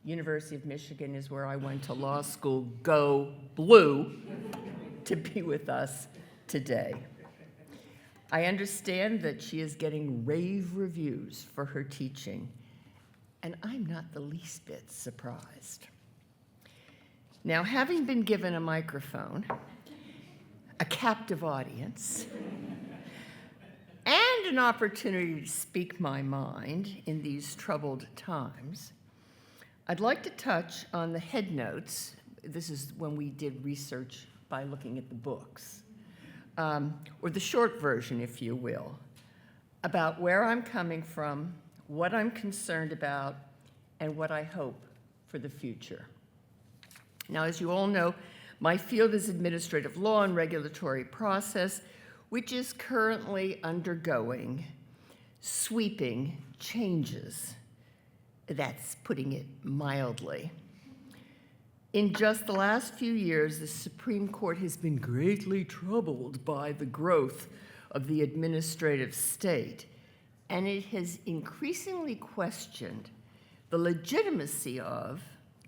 University of Michigan is where I went to law school. Go Blue, to be with us today. I understand that she is getting rave reviews for her teaching, and I'm not the least bit surprised. Now, having been given a microphone, a captive audience, and an opportunity to speak my mind in these troubled times, I'd like to touch on the head notes. This is when we did research by looking at the books, or the short version, if you will, about where I'm coming from, what I'm concerned about, and what I hope for the future. Now, as you all know, my field is administrative law and regulatory process, which is currently undergoing sweeping changes. That's putting it mildly. In just the last few years, the Supreme Court has been greatly troubled by the growth of the administrative state, and it has increasingly questioned the legitimacy of,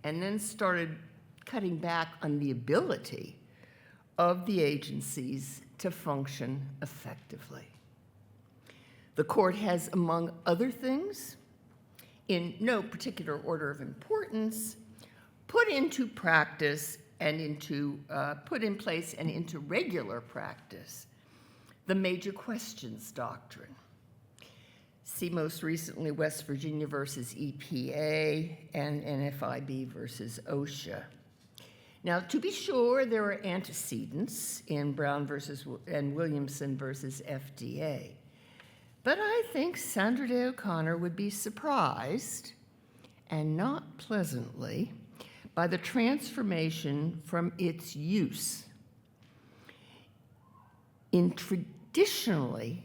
and then started cutting back on the ability of the agencies to function effectively. The court has, among other things, in no particular order of importance, put into practice and put in place and into regular practice the major questions doctrine. See most recently West Virginia versus EPA and NFIB versus OSHA. Now, to be sure, there are antecedents in Brown and Williamson versus FDA. But I think Sandra Day O'Connor would be surprised, and not pleasantly, by the transformation from its use in traditionally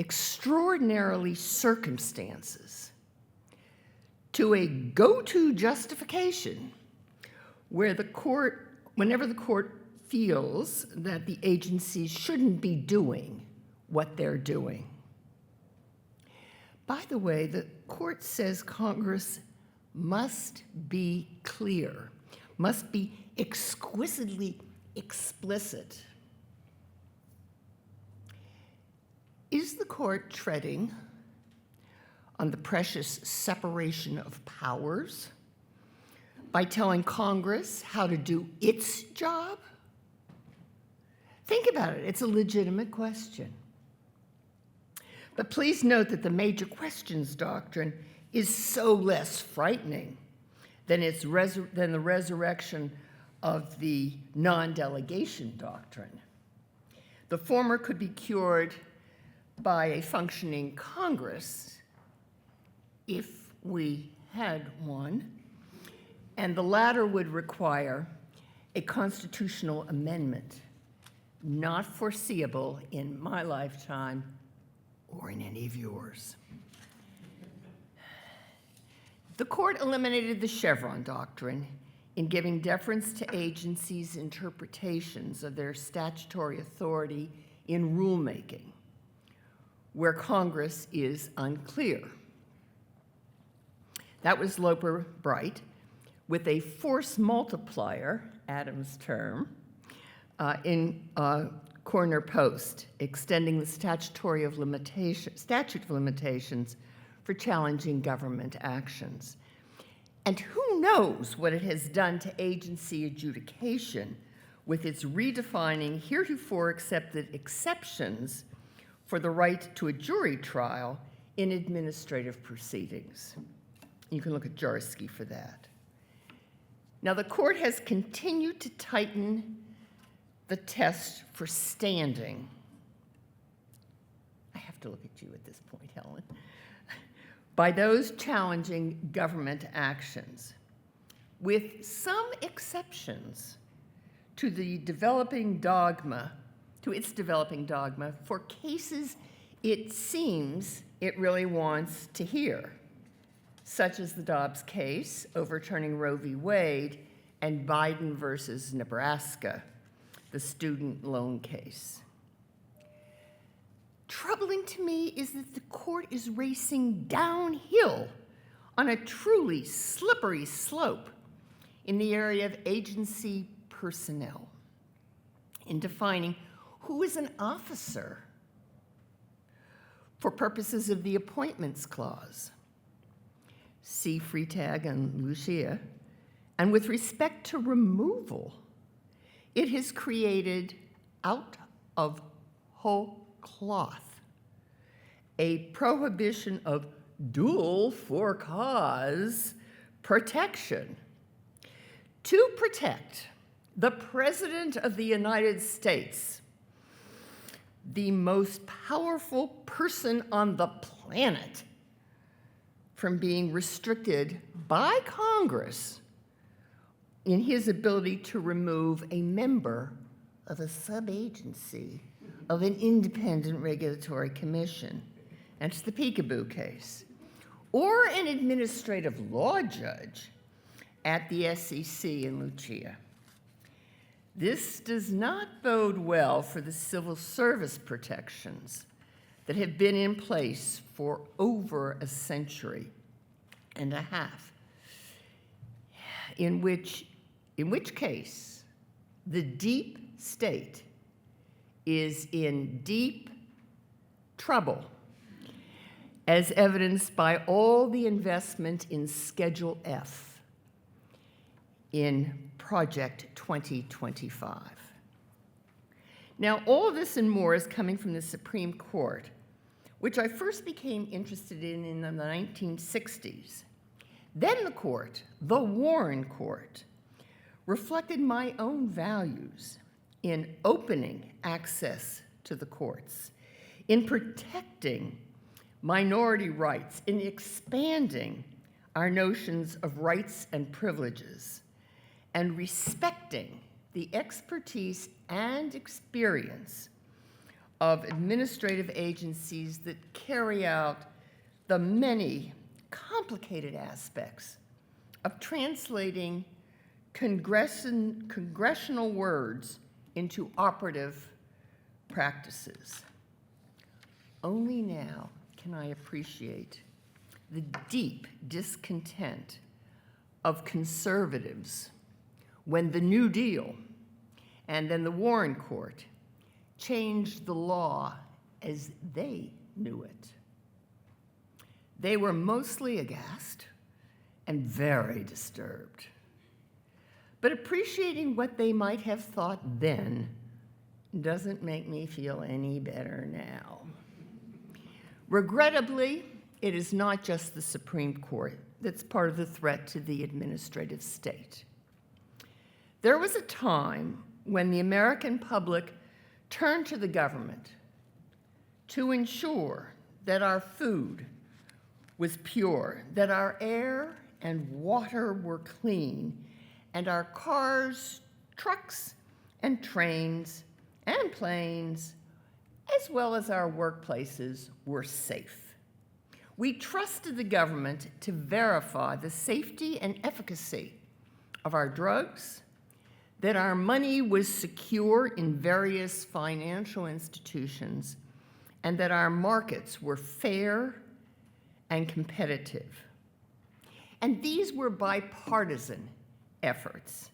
extraordinarily circumstances to a go-to justification where whenever the court feels that the agencies shouldn't be doing what they're doing. By the way, the court says Congress must be clear, must be exquisitely explicit. Is the court treading on the precious separation of powers by telling Congress how to do its job? Think about it. It's a legitimate question. But please note that the major questions doctrine is so less frightening than the resurrection of the non-delegation doctrine. The former could be cured by a functioning Congress, if we had one, and the latter would require a constitutional amendment not foreseeable in my lifetime or in any of yours. The court eliminated the Chevron doctrine in giving deference to agencies' interpretations of their statutory authority in rulemaking, where Congress is unclear. That was Loper-Bright, with a force multiplier, Adams' term, in Corner Post, extending the statute of limitations for challenging government actions. And who knows what it has done to agency adjudication with its redefining heretofore accepted exceptions for the right to a jury trial in administrative proceedings. You can look at Jarsky for that. Now, the court has continued to tighten the test for standing. I have to look at you at this point, Helen. By those challenging government actions, with some exceptions to its developing dogma for cases it seems it really wants to hear, such as the Dobbs case overturning Roe v. Wade and Biden versus Nebraska, the student loan case. Troubling to me is that the court is racing downhill on a truly slippery slope in the area of agency personnel, in defining who is an officer for purposes of the Appointments Clause. See Freitag and Lucia. And with respect to removal, it has created out of whole cloth a prohibition of dual for cause protection to protect the President of the United States, the most powerful person on the planet, from being restricted by Congress in his ability to remove a member of a sub-agency of an independent regulatory commission. That's the Peekaboo case. Or an administrative law judge at the SEC in Lucia. This does not bode well for the civil service protections that have been in place for over a century and a half, in which case the deep state is in deep trouble, as evidenced by all the investment in Schedule F in Project 2025. Now, all this and more is coming from the Supreme Court, which I first became interested in the 1960s. Then the court, the Warren Court, reflected my own values in opening access to the courts, in protecting minority rights, in expanding our notions of rights and privileges, and respecting the expertise and experience of administrative agencies that carry out the many complicated aspects of translating congressional words into operative practices. Only now can I appreciate the deep discontent of conservatives when the New Deal and then the Warren Court changed the law as they knew it. They were mostly aghast and very disturbed. But appreciating what they might have thought then doesn't make me feel any better now. Regrettably, it is not just the Supreme Court that's part of the threat to the administrative state. There was a time when the American public turned to the government to ensure that our food was pure, that our air and water were clean, and our cars, trucks, and trains, and planes, as well as our workplaces, were safe. We trusted the government to verify the safety and efficacy of our drugs, that our money was secure in various financial institutions, and that our markets were fair and competitive. And these were bipartisan efforts.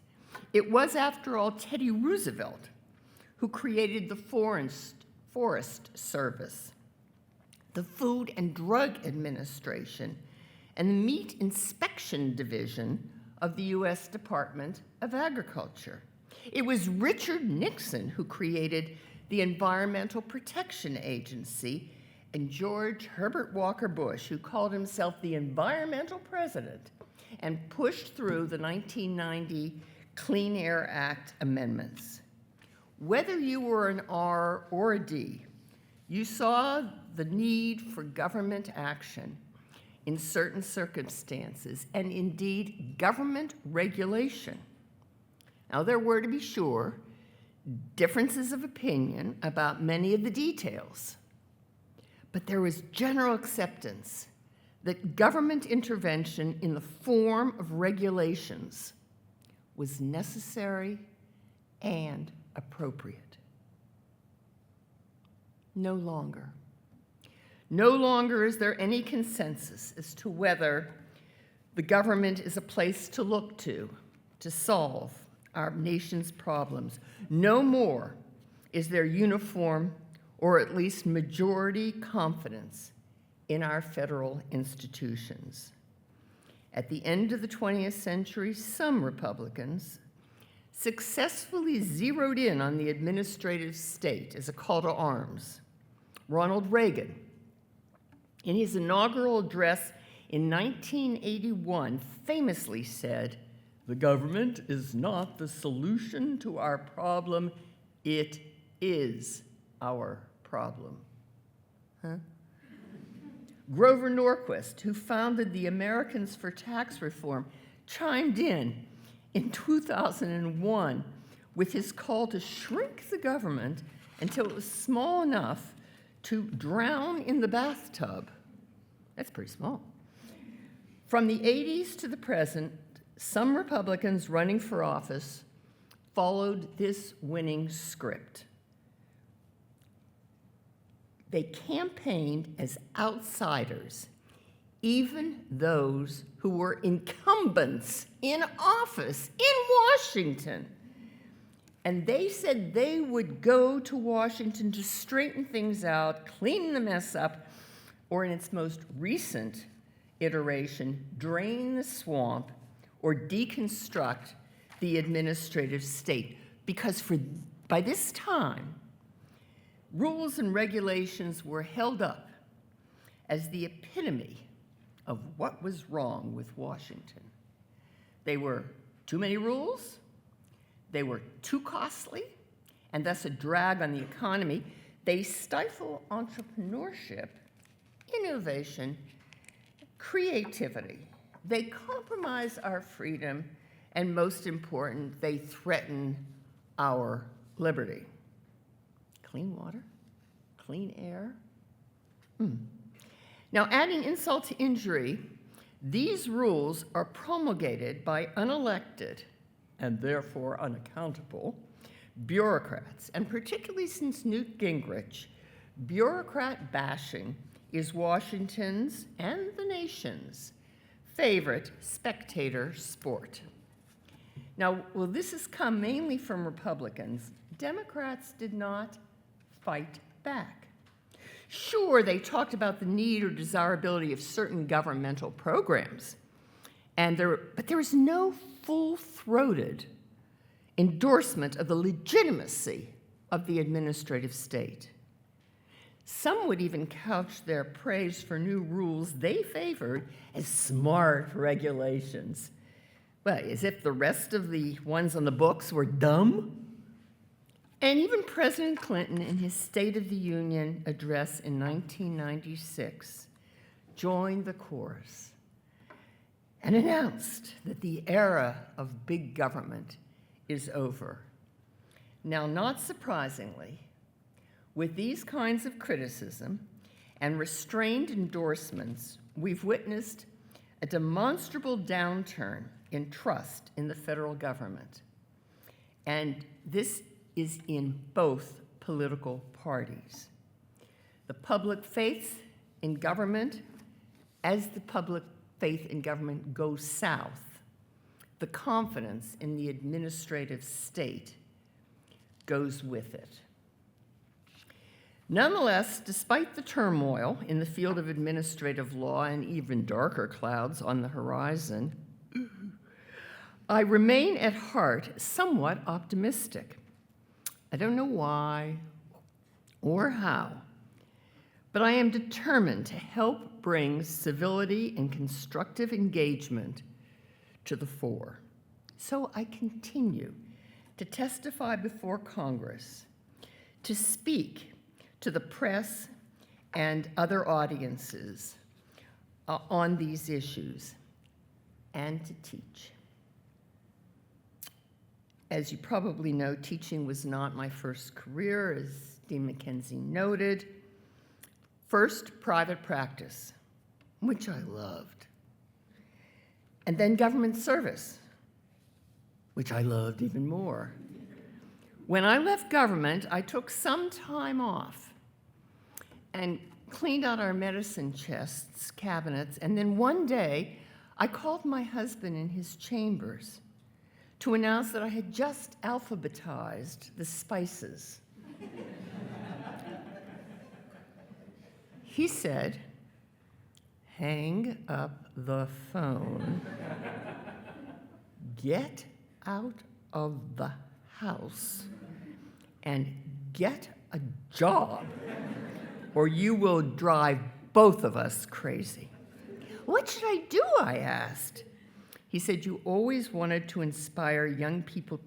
It was, after all, Teddy Roosevelt who created the Forest Service, the Food and Drug Administration, and the Meat Inspection Division of the U.S. Department of Agriculture. It was Richard Nixon who created the Environmental Protection Agency, and George Herbert Walker Bush, who called himself the environmental president and pushed through the 1990 Clean Air Act amendments. Whether you were an R or a D, you saw the need for government action in certain circumstances, and indeed government regulation. Now, there were, to be sure, differences of opinion about many of the details, but there was general acceptance that government intervention in the form of regulations was necessary and appropriate. No longer. No longer is there any consensus as to whether the government is a place to look to solve our nation's problems. No more is there uniform or at least majority confidence in our federal institutions. At the end of the 20th century, some Republicans successfully zeroed in on the administrative state as a call to arms. Ronald Reagan, in his inaugural address in 1981, famously said, "The government is not the solution to our problem, it is our problem." Huh? Grover Norquist, who founded the Americans for Tax Reform, chimed in 2001 with his call to shrink the government until it was small enough to drown in the bathtub. That's pretty small. From the 80s to the present, some Republicans running for office followed this winning script. They campaigned as outsiders, even those who were incumbents in office in Washington. And they said they would go to Washington to straighten things out, clean the mess up, or in its most recent iteration, drain the swamp or deconstruct the administrative state. Because by this time, rules and regulations were held up as the epitome of what was wrong with Washington. They were too many rules, they were too costly, and thus a drag on the economy. They stifle entrepreneurship, innovation, creativity. They compromise our freedom, and most important, they threaten our liberty. Clean water, clean air. Now, adding insult to injury, these rules are promulgated by unelected and therefore unaccountable bureaucrats. And particularly since Newt Gingrich, bureaucrat bashing is Washington's and the nation's favorite spectator sport. Now, while this has come mainly from Republicans, Democrats did not fight back. Sure, they talked about the need or desirability of certain governmental programs, but there was no full-throated endorsement of the legitimacy of the administrative state. Some would even couch their praise for new rules they favored as smart regulations. Well, as if the rest of the ones on the books were dumb. And even President Clinton, in his State of the Union address in 1996, joined the chorus and announced that the era of big government is over. Now, not surprisingly, with these kinds of criticism and restrained endorsements, we've witnessed a demonstrable downturn in trust in the federal government. And this is in both political parties. The public faith in government, as the public faith in government goes south, the confidence in the administrative state goes with it. Nonetheless, despite the turmoil in the field of administrative law and even darker clouds on the horizon, I remain at heart somewhat optimistic. I don't know why or how, but I am determined to help bring civility and constructive engagement to the fore. So I continue to testify before Congress, to speak to the press and other audiences on these issues, and to teach. As you probably know, teaching was not my first career, as Dean Mackenzie noted. First, private practice, which I loved. And then government service, which I loved even more. When I left government, I took some time off and cleaned out our medicine chests, cabinets, and then one day, I called my husband in his chambers to announce that I had just alphabetized the spices. He said, "Hang up the phone, get out of the house, and get a job, or you will drive both of us crazy." "What should I do?" I asked. He said, "You always wanted to inspire young people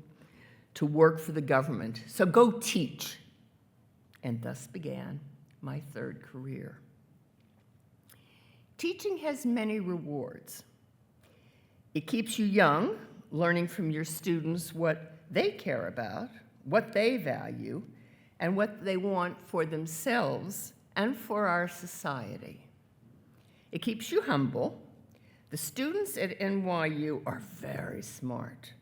to work for the government, so go teach." And thus began my third career. Teaching has many rewards. It keeps you young, learning from your students what they care about, what they value, and what they want for themselves and for our society. It keeps you humble. The students at NYU are very smart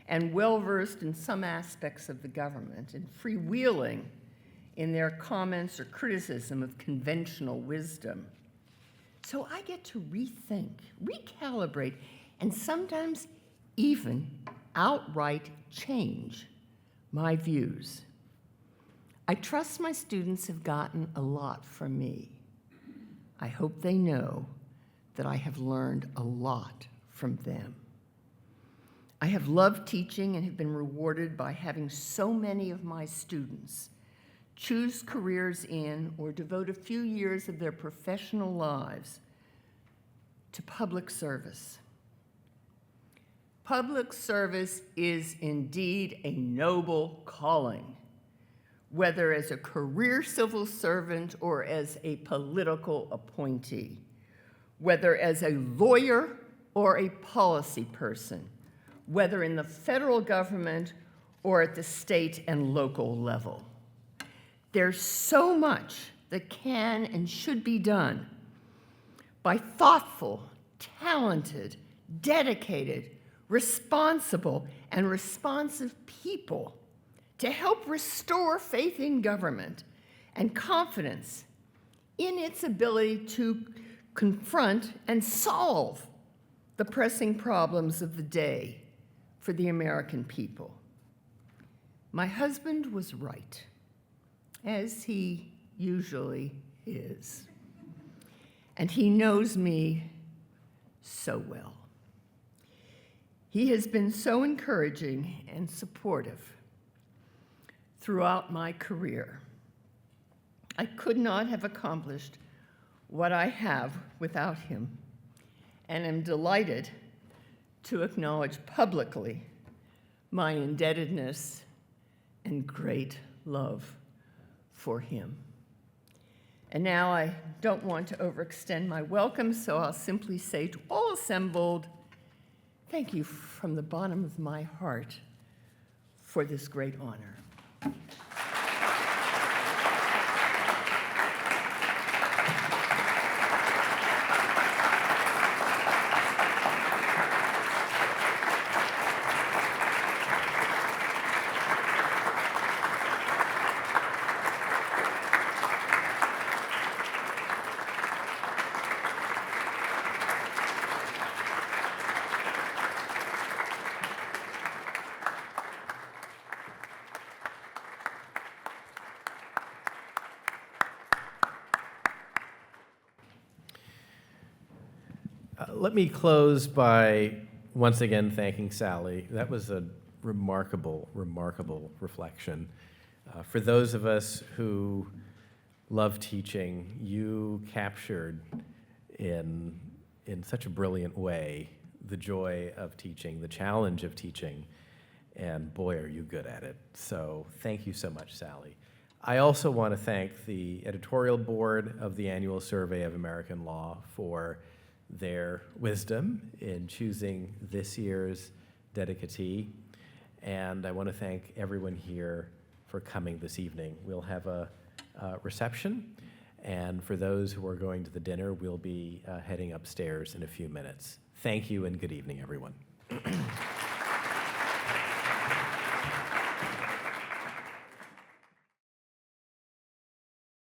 and well-versed in some aspects of the government and freewheeling in their comments or criticism of conventional wisdom. So I get to rethink, recalibrate, and sometimes even outright change my views. I trust my students have gotten a lot from me. I hope they know that I have learned a lot from them. I have loved teaching and have been rewarded by having so many of my students choose careers in or devote a few years of their professional lives to public service. Public service is indeed a noble calling, whether as a career civil servant or as a political appointee, whether as a lawyer or a policy person, whether in the federal government or at the state and local level. There's so much that can and should be done by thoughtful, talented, dedicated, responsible, and responsive people to help restore faith in government and confidence in its ability to confront and solve the pressing problems of the day for the American people. My husband was right, as he usually is, and he knows me so well. He has been so encouraging and supportive throughout my career. I could not have accomplished what I have without him, and am delighted to acknowledge publicly my indebtedness and great love for him. And now I don't want to overextend my welcome, so I'll simply say to all assembled, thank you from the bottom of my heart for this great honor. Let me close by once again thanking Sally. That was a remarkable, remarkable reflection. For those of us who love teaching, you captured in such a brilliant way the joy of teaching, the challenge of teaching, and boy, are you good at it. So thank you so much, Sally. I also want to thank the editorial board of the Annual Survey of American Law for their wisdom in choosing this year's dedicatee. And I want to thank everyone here for coming this evening. We'll have a reception, and for those who are going to the dinner, we'll be heading upstairs in a few minutes. Thank you and good evening, everyone.